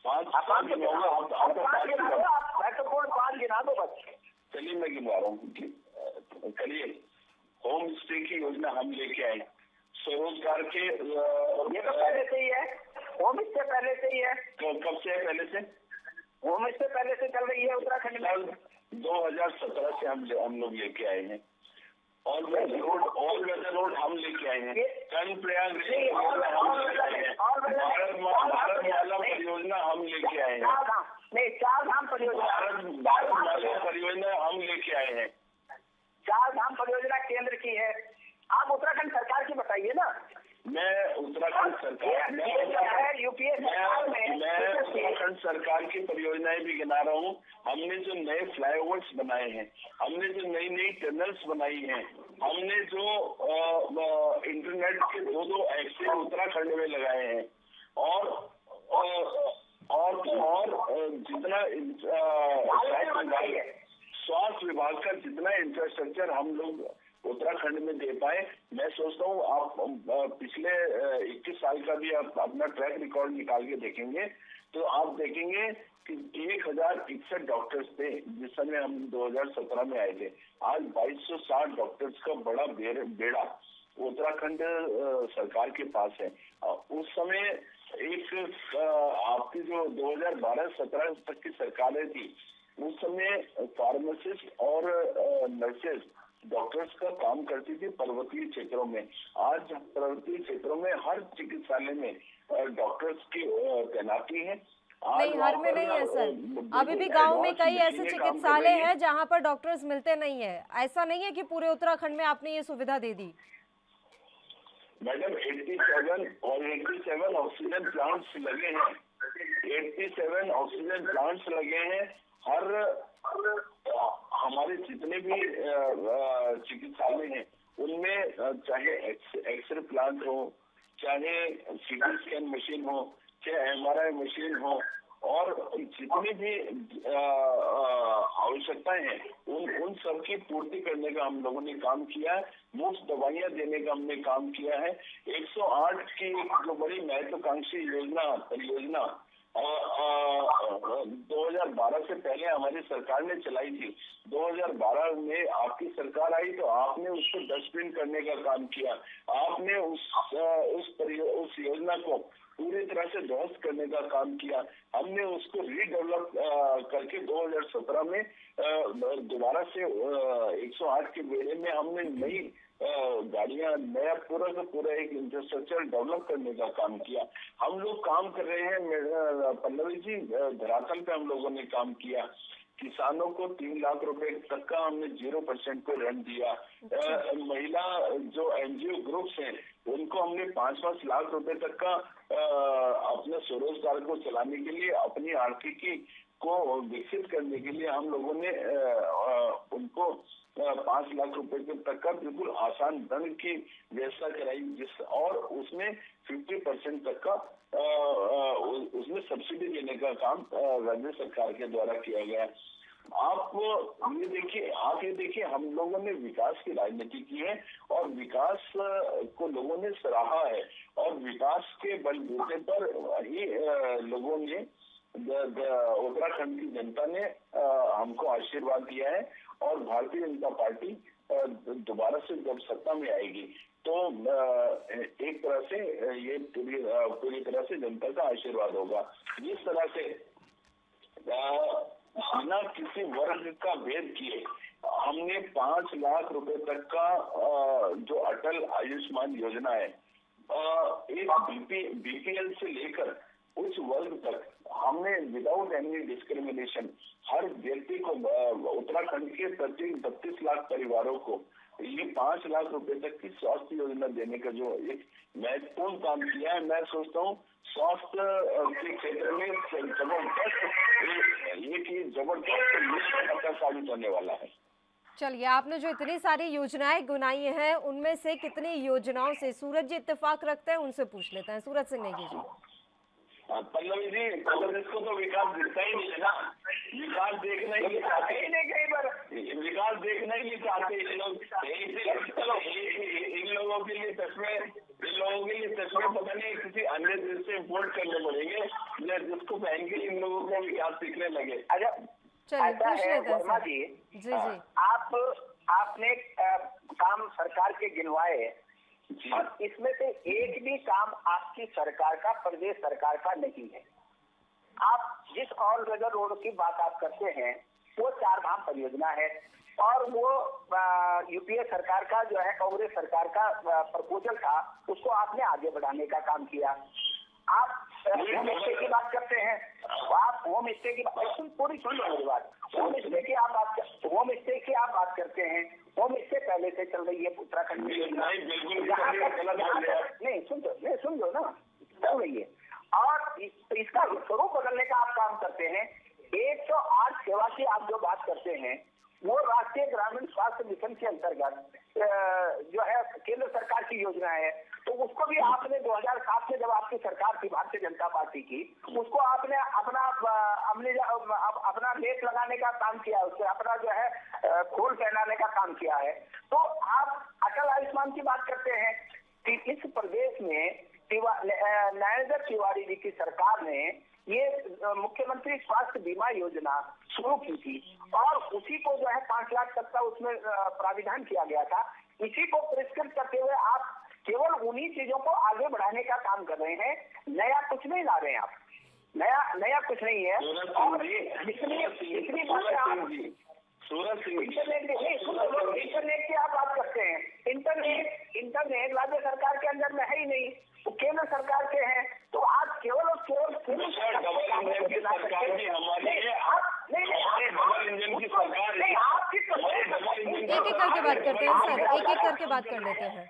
G: गिना दो, आप महत्वपूर्ण 5 गिना दो बस।
F: चलिए मैं गिनवा रहा हूँ। चलिए, होम स्टे की योजना हम लेके आए, स्वरोजगार के
G: ये तो पहले से ही है, होम स्टे पहले से ही है।
F: कब से है? पहले से
G: होम स्टे पहले से चल रही है उत्तराखंड में।
F: 2017 से हम लोग लेके आए हैं। ऑल वेदर रोड हम लेके आए हैं। कर्णप्रयाग हम लेके आए हैं। भारतमाला परियोजना हम लेके आए हैं।
G: नहीं, 4 धाम परियोजना,
F: भारतमाला परियोजना हम लेके आए हैं।
G: 4 धाम परियोजना केंद्र की है, आप उत्तराखंड सरकार की बताइए ना।
F: मैं उत्तराखंड सरकार
G: यूपीए
F: मैं उत्तराखंड सरकार की परियोजनाएं भी गिना रहा हूँ। हमने जो नए फ्लाईओवर्स बनाए हैं, हमने जो नई टनल्स बनाई हैं, हमने जो इंटरनेट के 2 एक्सेस उत्तराखंड में लगाए हैं, और जितना स्वास्थ्य विभाग का जितना इंफ्रास्ट्रक्चर हम लोग उत्तराखंड में दे पाए, मैं सोचता हूँ आप पिछले 21 साल का भी आप अपना ट्रैक रिकॉर्ड निकाल के देखेंगे तो आप देखेंगे कि 1061 डॉक्टर्स थे जिस समय हम 2017 में आए थे। आज 2260 डॉक्टर्स का बड़ा बेड़ा उत्तराखंड सरकार के पास है। उस समय एक आपकी जो 2012-17 तक की सरकारें थी, उस समय फार्मासिस्ट और नर्सेस डॉक्टर्स का काम करती थी पर्वतीय क्षेत्रों में। आज पर्वतीय क्षेत्रों में हर चिकित्सालय में डॉक्टर्स की तैनाती है।
A: नहीं, हर में नहीं है सर, अभी भी गांव में कई ऐसे चिकित्सालय हैं जहां पर डॉक्टर्स मिलते नहीं है। ऐसा नहीं है कि पूरे उत्तराखंड में आपने ये सुविधा दे दी।
F: मैडम 87 ऑक्सीजन प्लांट्स लगे हैं, 87 ऑक्सीजन प्लांट्स लगे हैं। हर हमारे जितने भी चिकित्सालय हैं उनमें चाहे एक्सरे प्लांट हो, चाहे सीटी स्कैन मशीन हो, चाहे MRI मशीन हो, और जितनी भी आवश्यकताएं हैं उन सब की पूर्ति करने का हम लोगों ने काम किया है। मुफ्त दवाइयां देने का हमने काम किया है। 108 की जो बड़ी महत्वाकांक्षी परियोजना 2012 से पहले हमारी सरकार ने चलाई थी। 2012 में आपकी सरकार आई तो आपने उसको डस्टबिन करने का काम किया। आपने उस योजना को पूरी तरह से ध्वस्त करने का काम किया। हमने उसको रीडेवलप करके 2017 में दोबारा से 108 के बेड़े में हमने नई गाड़ियां नया पूरा का पूरा एक इंफ्रास्ट्रक्चर डेवलप करने का काम किया। हम लोग काम कर रहे हैं पल्लवी जी, धरातल पे हम लोगों ने काम किया। किसानों को 3 लाख रुपए तक का हमने 0% पे ऋण दिया। महिला जो एनजीओ ग्रुप्स हैं उनको हमने 5-5 लाख रुपए तक का अपने स्वरोजगार को चलाने के लिए, अपनी आर्थिकी को विकसित करने के लिए हम लोगों ने उनको 5 लाख रुपए तक का बिल्कुल आसान ऋण की व्यवस्था कराई, और उसमें 50% तक का उसमें सब्सिडी देने का काम राज्य सरकार के द्वारा किया गया। आप ये देखिए हम लोगों ने विकास की राजनीति की है और विकास को लोगों ने सराहा है, और विकास के बलबूते पर ही लोगों ने उत्तराखंड की जनता ने हमको आशीर्वाद दिया है, और भारतीय जनता पार्टी दोबारा से जब सत्ता में आएगी तो एक तरह से ये पूरी तरह से जनता का आशीर्वाद होगा। जिस तरह से बिना किसी वर्ग का भेद किए हमने 5 लाख रुपए तक का जो अटल आयुष्मान योजना है, एक बीपीएल से लेकर उस वर्ग तक हमने विदाउट एनी डिस्क्रिमिनेशन हर व्यक्ति को, उत्तराखंड के प्रत्येक 32 लाख परिवारों को ये 5 लाख रुपए तक की स्वास्थ्य योजना देने का जो एक महत्वपूर्ण काम किया है। मैं सोचता हूँ स्वास्थ्य के क्षेत्र में जबरदस्त साबित होने वाला है।
A: चलिए, आपने जो इतनी सारी योजनाएं गिनाई हैं उनमें से कितनी योजनाओं से सूरज जी इत्तेफाक रखते हैं, उनसे पूछ लेते हैं। सूरज सिंह नेगी जी।
F: पल्लवी जी, कांग्रेस को तो विकास दिखता ही नहीं है ना, विकास देखना ही नहीं चाहते, विकास देखना ही नहीं चाहते इन लोग। इन लोगों के लिए चश्मे पता नहीं किसी अन्य देश से इम्पोर्ट करने पड़ेंगे जिसको पहन के इन लोगों को विकास दिखने लगे।
A: चलिए पूछ लेते हैं सर। जी
G: आपने काम सरकार के गिनवाए और इसमें से एक भी काम आपकी सरकार का, प्रदेश सरकार का नहीं है। आप जिस ऑल वेदर रोड की बात आप करते हैं वो 4 धाम परियोजना है, और वो यूपीए सरकार का जो है, कांग्रेस सरकार का प्रपोजल था, उसको आपने आगे बढ़ाने का काम किया। आप होम स्टे की बात करते हैं, आप होम स्टे की पूरी सुन लो मेरी बात। होम स्टे की आप बात करते हैं। होम स्टे पहले से चल रही है उत्तराखंड में योजना, नहीं सुन लो ना, चल रही है, और इसका स्वरूप बदलने का आप काम करते हैं। 108 सेवा की आप जो बात करते हैं वो राष्ट्रीय ग्रामीण स्वास्थ्य मिशन के अंतर्गत जो है केंद्र सरकार की योजना है, तो उसको भी आपने 2007 में जब आपकी सरकार थी भारतीय जनता पार्टी की, उसको आपने अपना लेप लगाने का काम किया, उससे अपना जो है खोल पहनाने का काम किया है। तो आप अटल आयुष्मान की बात करते हैं कि इस प्रदेश में नरेंद्र तिवारी जी की सरकार ने ये मुख्यमंत्री स्वास्थ्य बीमा योजना शुरू की थी, और उसी को जो है 5 लाख तक का उसमें प्राविधान किया गया था। इसी को पुरस्कृत करते हुए आप केवल उन्हीं चीजों को आगे बढ़ाने का काम कर रहे हैं, नया कुछ नहीं ला रहे हैं। आप नया कुछ नहीं है। और इंटरनेट की आप बात करते हैं, इंटरनेट राज्य सरकार के अंदर में है ही नहीं, तो केंद्र सरकार के हैं, तो आप केवल
A: एक एक करके बात करते हैं सर, एक एक करके बात कर लेते हैं।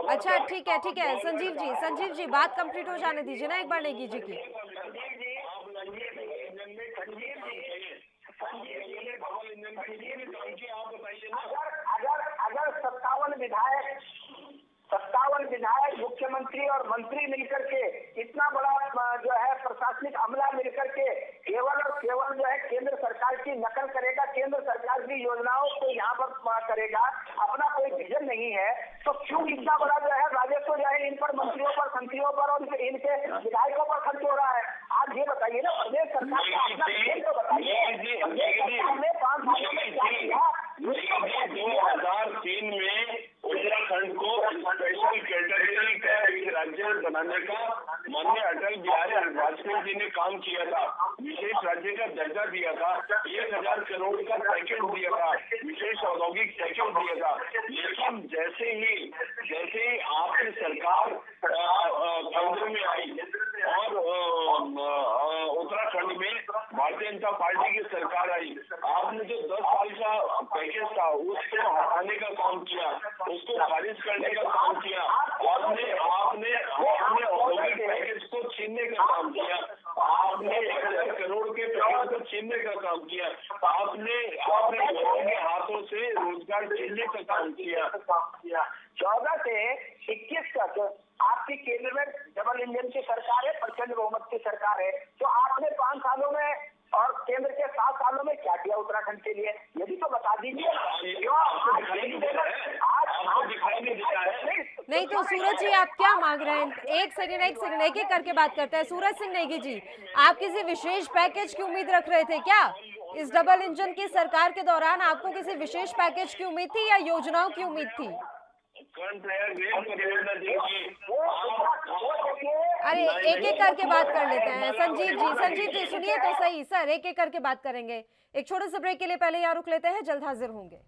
A: अच्छा ठीक है संजीव जी बात कंप्लीट हो जाने दीजिए ना एक बार नेगी जी की।
G: अगर 57 विधायक मुख्यमंत्री और मंत्री मिलकर के, इतना बड़ा जो है प्रशासनिक अमला मिलकर के केवल और केवल जो है केंद्र सरकार की नकल करेगा, केंद्र सरकार की योजनाओं को यहाँ पर करेगा, अपना कोई विजन नहीं है, तो क्यों इतना बड़ा जो है राजस्व जो है इन पर मंत्रियों पर, संत्रियों पर और इनके विधायकों पर खर्च हो रहा है? आप ये बताइए ना, प्रदेश सरकार का अपना विजन तो बताइए।
F: 2003 में उत्तराखंड को स्पेशल कैटेगरी का एक राज्य बनाने का माननीय अटल बिहारी वाजपेयी जी ने काम किया था, विशेष राज्य का दिया था, 1,000 करोड़ का पैकेज दिया था, विशेष औद्योगिक पैकेज दिया था। लेकिन जैसे ही आपकी सरकार केंद्र में आई और उत्तराखंड में भारतीय जनता पार्टी की सरकार आई, आपने जो 10 साल का पैकेज था उसको हटाने का काम किया, उसको खारिज करने का काम किया। आपने औद्योगिक पैकेज को छीनने का काम किया, आपने 1,000 करोड़ के पैकेज को छीनने का काम किया, आपने लोगों के हाथों से रोजगार छीनने का काम किया।
G: 14 से 21 तक आपकी केंद्र में डबल इंजन की सरकार है, प्रचंड बहुमत की सरकार है। तो आपने 5 सालों में और केंद्र के 7 सालों में क्या किया उत्तराखंड के लिए, यदि तो बता दीजिए।
A: नहीं तो सूरज जी आप क्या मांग रहे हैं? एक सेकंड एक एक करके बात करते हैं। सूरज सिंह नेगी जी, आप किसी विशेष पैकेज की उम्मीद रख रहे थे क्या? इस डबल इंजन की सरकार के दौरान आपको किसी विशेष पैकेज की उम्मीद थी या योजनाओं की उम्मीद थी? अरे एक करके बात कर लेते हैं। संजीव जी सुनिए तो सही सर, एक करके बात करेंगे। एक छोटे से ब्रेक के लिए पहले यहाँ रुक लेते हैं, जल्द हाजिर होंगे।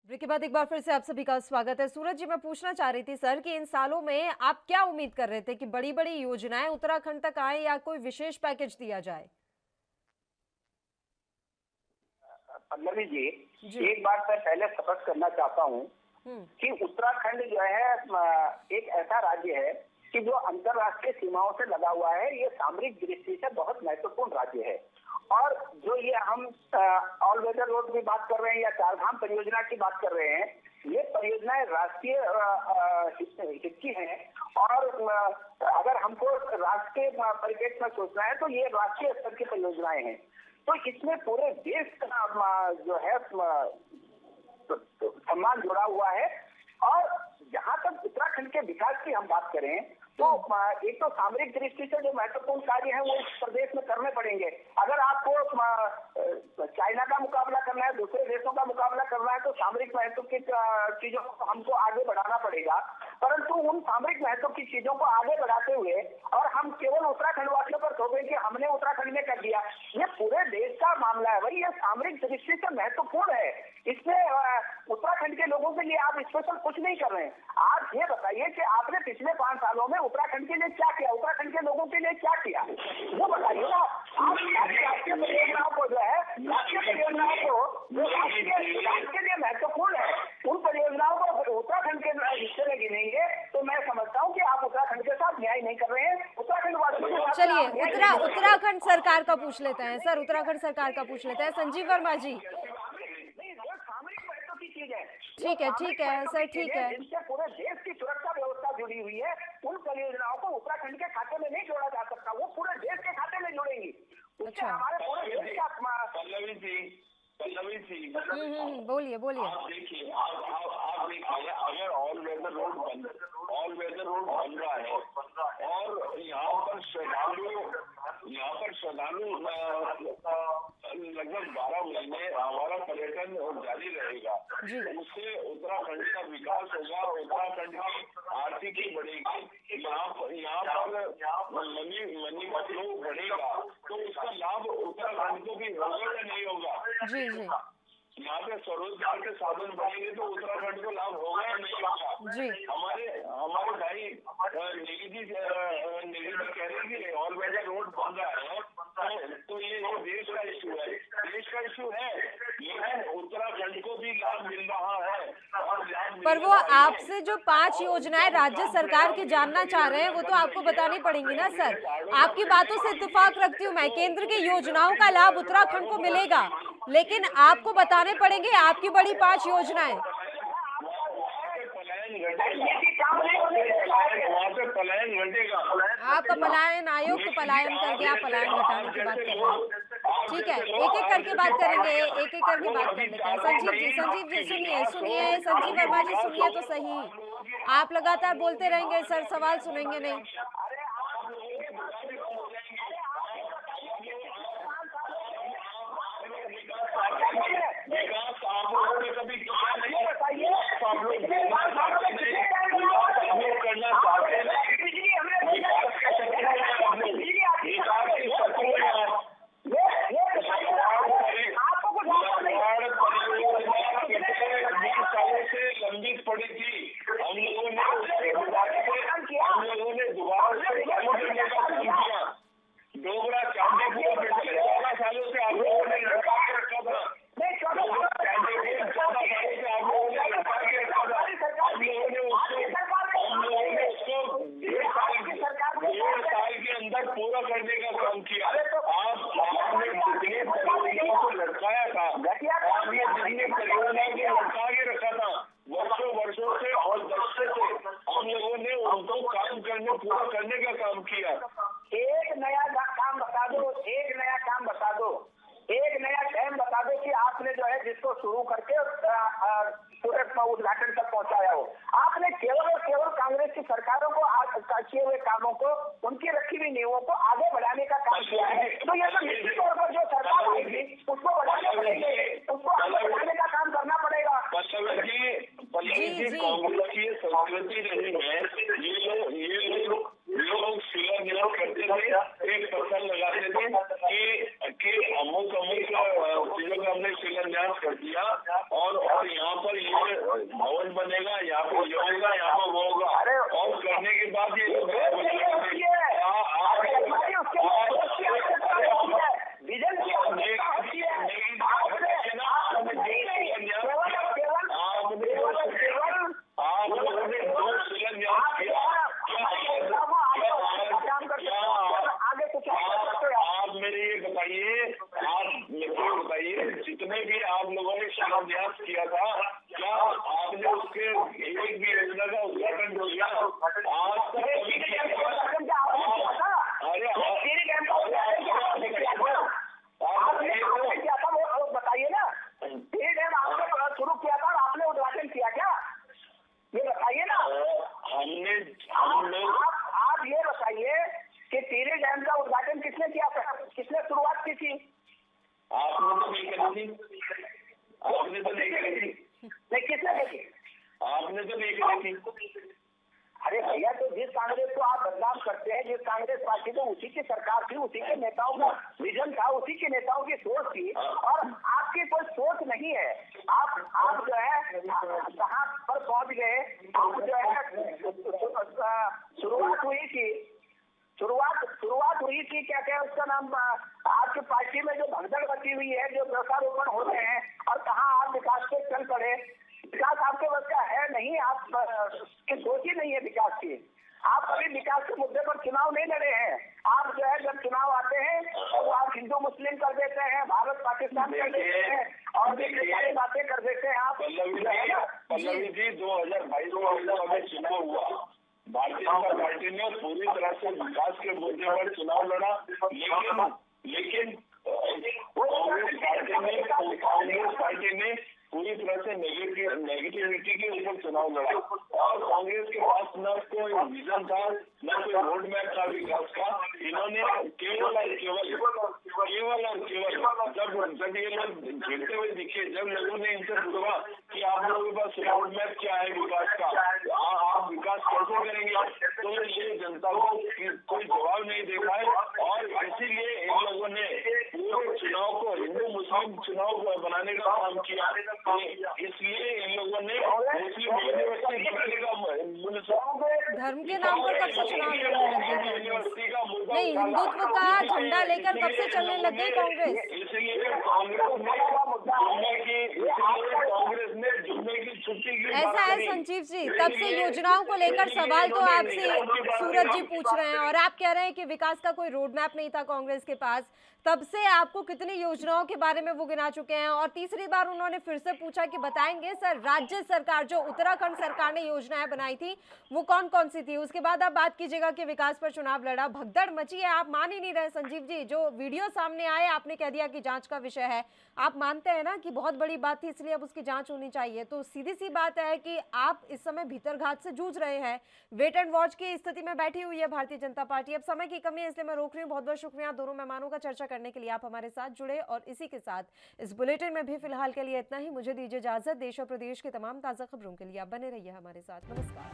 A: ब्रेक के बाद एक बार फिर से आप सभी का स्वागत है। सूरज जी, मैं पूछना चाह रही थी सर कि इन सालों में आप क्या उम्मीद कर रहे थे कि बड़ी बड़ी योजनाएं उत्तराखंड तक आए या कोई विशेष पैकेज दिया जाए?
G: पल्लवी जी, एक बात मैं पहले स्पष्ट करना चाहता हूँ कि उत्तराखंड जो है एक ऐसा राज्य है कि जो अंतर्राष्ट्रीय सीमाओं से लगा हुआ है। ये सामरिक दृष्टि से बहुत महत्वपूर्ण राज्य है। और जो ये हम ऑल वेदर रोड की बात कर रहे हैं या चारधाम परियोजना की बात कर रहे हैं, ये परियोजनाएं राष्ट्रीय हित की हैं। और अगर हमको राष्ट्रीय परिप्रेक्ष्य में सोचना है तो ये राष्ट्रीय स्तर की परियोजनाएं हैं। तो इसमें पूरे देश का जो है सम्मान जुड़ा हुआ है। और जहाँ तक उत्तराखंड के विकास की हम बात करें तो एक तो सामरिक दृष्टि से जो महत्वपूर्ण कार्य है वो इस प्रदेश में करने पड़ेंगे। अगर आपको चाइना का मुकाबला करना है, दूसरे देशों का मुकाबला करना है, तो सामरिक महत्व की चीजों को हमको आगे बढ़ाना पड़ेगा। परंतु उन सामरिक महत्व की चीजों को आगे बढ़ाते हुए और हम केवल उत्तराखंड वासियों पर थोपें कि हमने उत्तराखंड में कर दिया, ये पूरे देश का मामला है भाई। ये सामरिक दृष्टि से महत्वपूर्ण है। इसमें उत्तराखंड के लोगों के लिए आप स्पेशल कुछ नहीं कर रहे हैं। आप ये बताइए कि आपने पिछले 5 सालों में उत्तराखंड के लिए क्या किया, उत्तराखंड के लोगों के लिए क्या किया, वो बताइए ना। आप राष्ट्रीय परियोजनाओं को जो है, राष्ट्रीय परियोजनाओं को जो राष्ट्र के लिए महत्वपूर्ण है, उन परियोजनाओं को उत्तराखंड के हिस्से में गिनेंगे तो मैं समझता हूँ कि आप उत्तराखंड के साथ न्याय नहीं कर रहे हैं। उत्तराखंड वासियों के साथ
A: चलिए उत्तराखंड सरकार का पूछ लेते हैं सर, उत्तराखंड सरकार का पूछ लेते हैं। संजीव वर्मा जी, ठीक है सर, ठीक है।
G: जिनसे पूरे देश की सुरक्षा व्यवस्था जुड़ी हुई है, उन परियोजनाओं को उत्तराखंड के खाते में नहीं जोड़ा जा सकता, वो पूरे देश के खाते में जुड़ेंगी। उससे हमारे पूरे देश का
F: पल्लवी जी
A: बोलिए।
F: आप देखिए, अगर ऑल वेदर रोड बन रहा है और यहाँ पर श्रद्धालु लगभग 12 महीने हमारा पर्यटन जारी रहेगा, उससे उत्तराखंड का विकास होगा, उत्तराखंड की आर्थिकी बढ़ेगी, यहाँ पर मनी फ्लो बढ़ेगा, तो उसका लाभ उत्तराखंड को भी होगा या नहीं होगा? यहाँ पे स्वरोजगार के साधन बढ़ेंगे तो उत्तराखंड को लाभ होगा या नहीं होगा? हमारे भाई नेगी जी कह रहे थे ऑल वेदर रोड बन रहा है, तो ये देश का इशू है, लेकिन उत्तराखंड को भी लाभ मिल रहा है। और
A: पर वो आपसे जो 5 योजनाएं राज्य सरकार की जानना चाह रहे हैं वो तो आपको बतानी पड़ेंगी ना सर। आपकी बातों से इत्तेफाक रखती हूँ मैं, केंद्र की योजनाओं का लाभ उत्तराखंड को मिलेगा, लेकिन आपको बताने पड़ेंगे आपकी बड़ी 5 योजनाएं।
F: पलायन घटेगा।
A: आपका पलायन आयोग तो पलायन कर गया, पलायन घटाने की बात कर रहे हैं। ठीक है, एक करके बात करेंगे, एक करके बात कर लेते हैं। संजीव जी सुनिए, संजीव वर्मा जी सुनिए तो सही। आप लगातार बोलते रहेंगे सर, सवाल सुनेंगे नहीं।
G: घटिया
F: आपने जितनी परियोजनाओं को लटका के रखा था वर्षों से और दशकों से, हम लोगों ने उनको पूरा करने का काम किया।
G: एक नया काम बता दो, एक नया काम बता दो, एक नया डैम बता दो कि आपने जो है जिसको शुरू करके पूरे उद्घाटन तक पहुंचाया हो। आपने केवल और केवल कांग्रेस की सरकारों को किए हुए कामों को, उनकी रखी हुई नींवों को आगे बढ़ाने का काम किया है। तो ये तो निश्चित तौर पर जो सरकार आएगी उसको बढ़ाने पड़ेगा, उसको आगे बढ़ाने का काम करना पड़ेगा।
F: पल्लवी जी, कांग्रेस की संस्कृति रही है, ये लोग शिलान्यास करते थे, एक पत्थर लगाते थे कि अमुक चीजों का हमने शिलान्यास कर दिया और यहाँ पर ये भवन बनेगा, यहाँ पर ये होगा, यहाँ पर वो होगा, और करने के बाद ये आप लोगों ने दो शिलान्यास किया। आप मेरे ये बताइए, जितने भी आप लोगों ने शिलान्यास किया था, क्या आपने उसके एक भी योजना का उद्घाटन किया? आज तक
G: बताइए ना, डैम आपने शुरू किया था और आपने उद्घाटन किया क्या? ये बताइए ना। आप ये बताइए कि टीरी डैम का उद्घाटन किसने किया था, किसने शुरुआत की थी?
F: आपने तो नहीं करी थी, आपने तो नहीं करी थी।
G: नहीं, किसने की?
F: आपने तो नहीं करी थी।
G: अरे भैया, तो जिस कांग्रेस को आप बदनाम करते हैं, जिस कांग्रेस पार्टी को, उसी की सरकार थी, उसी के नेताओं का विजन था, उसी के नेताओं की सोच थी, और आपकी कोई सोच नहीं है। आप जो है कहाँ पर पहुंच गए? आप जो है शुरुआत हुई थी क्या क्या उसका नाम, आपकी पार्टी में जो भगदड़ बची हुई है, जो वृक्षारोपण हो रहे हैं, और कहाँ आप विकास पे चल पड़े। विकास आपके बस का है नहीं, आप की सोच ही नहीं है विकास की। आप कभी विकास के मुद्दे पर चुनाव नहीं लड़े हैं। आप जो है जब चुनाव आते हैं तो आप हिंदू मुस्लिम कर देते हैं, भारत पाकिस्तान कर देते हैं, और भी सारी बातें कर देते हैं आप।
F: पल्लवी जी, 2022 में चुनाव हुआ, भारतीय जनता पार्टी ने पूरी तरह से विकास के मुद्दे पर चुनाव लड़ा, लेकिन कांग्रेस पार्टी ने पूरी तरह से नेगेटिविटी के ऊपर चुनाव लड़ा, और कांग्रेस के पास न कोई विजन था, न कोई रोड मैप था विकास का। इन्होंने केवल जब ये लोग गिरते हुए दिखे, जब लोगों ने इनसे पूछा कि आप लोगों के पास रोड मैप क्या है विकास का, आप विकास कैसे करेंगे, तो ये जनता को कोई जवाब नहीं दे पाए, और इसीलिए इन लोगों ने पूरे चुनाव को हिंदू मुस्लिम चुनाव बनाने का काम किया। इसलिए इन लोगों ने मुस्लिम यूनिवर्सिटी बनाने का,
A: धर्म के नाम पर कब से चुनाव लड़ने लग गई कांग्रेस? नहीं, हिंदुत्व का झंडा लेकर कब से चलने लग गई कांग्रेस?
F: इसलिए कांग्रेस ने जुम्मे की छुट्टी की
A: ऐसा है संजीव जी, तब से योजनाओं को लेकर सवाल तो आपसे सूरज जी पूछ रहे हैं, और आप कह रहे हैं कि विकास का कोई रोड मैप नहीं था कांग्रेस के पास। तब से आपको कितनी योजनाओं के बारे में वो गिना चुके हैं, और तीसरी बार उन्होंने फिर से पूछा कि बताएंगे सर, राज्य सरकार जो उत्तराखंड सरकार ने योजनाएं बनाई थी वो कौन कौन सी थी। उसके बाद आप बात कीजिएगा कि विकास पर चुनाव लड़ा, भगदड़ मची है। आप मान ही नहीं रहे संजीव जी, जो वीडियो सामने आए आपने कह दिया कि जांच का विषय है। आप मानते हैं ना कि बहुत बड़ी बात थी इसलिए अब उसकी जांच होनी चाहिए। तो सीधी सी बात है कि आप इस समय भीतरघात से जूझ रहे हैं, वेट एंड वॉच की स्थिति में बैठी हुई है भारतीय जनता पार्टी। अब समय की कमी है इसलिए मैं रोक रही हूँ। बहुत बहुत शुक्रिया दोनों मेहमानों का चर्चा करने के लिए, आप हमारे साथ जुड़े। और इसी के साथ इस बुलेटिन में भी फिलहाल के लिए इतना ही। मुझे दीजिए इजाजत। देश और प्रदेश के तमाम ताज़ा खबरों के लिए आप बने रहिए हमारे साथ। नमस्कार।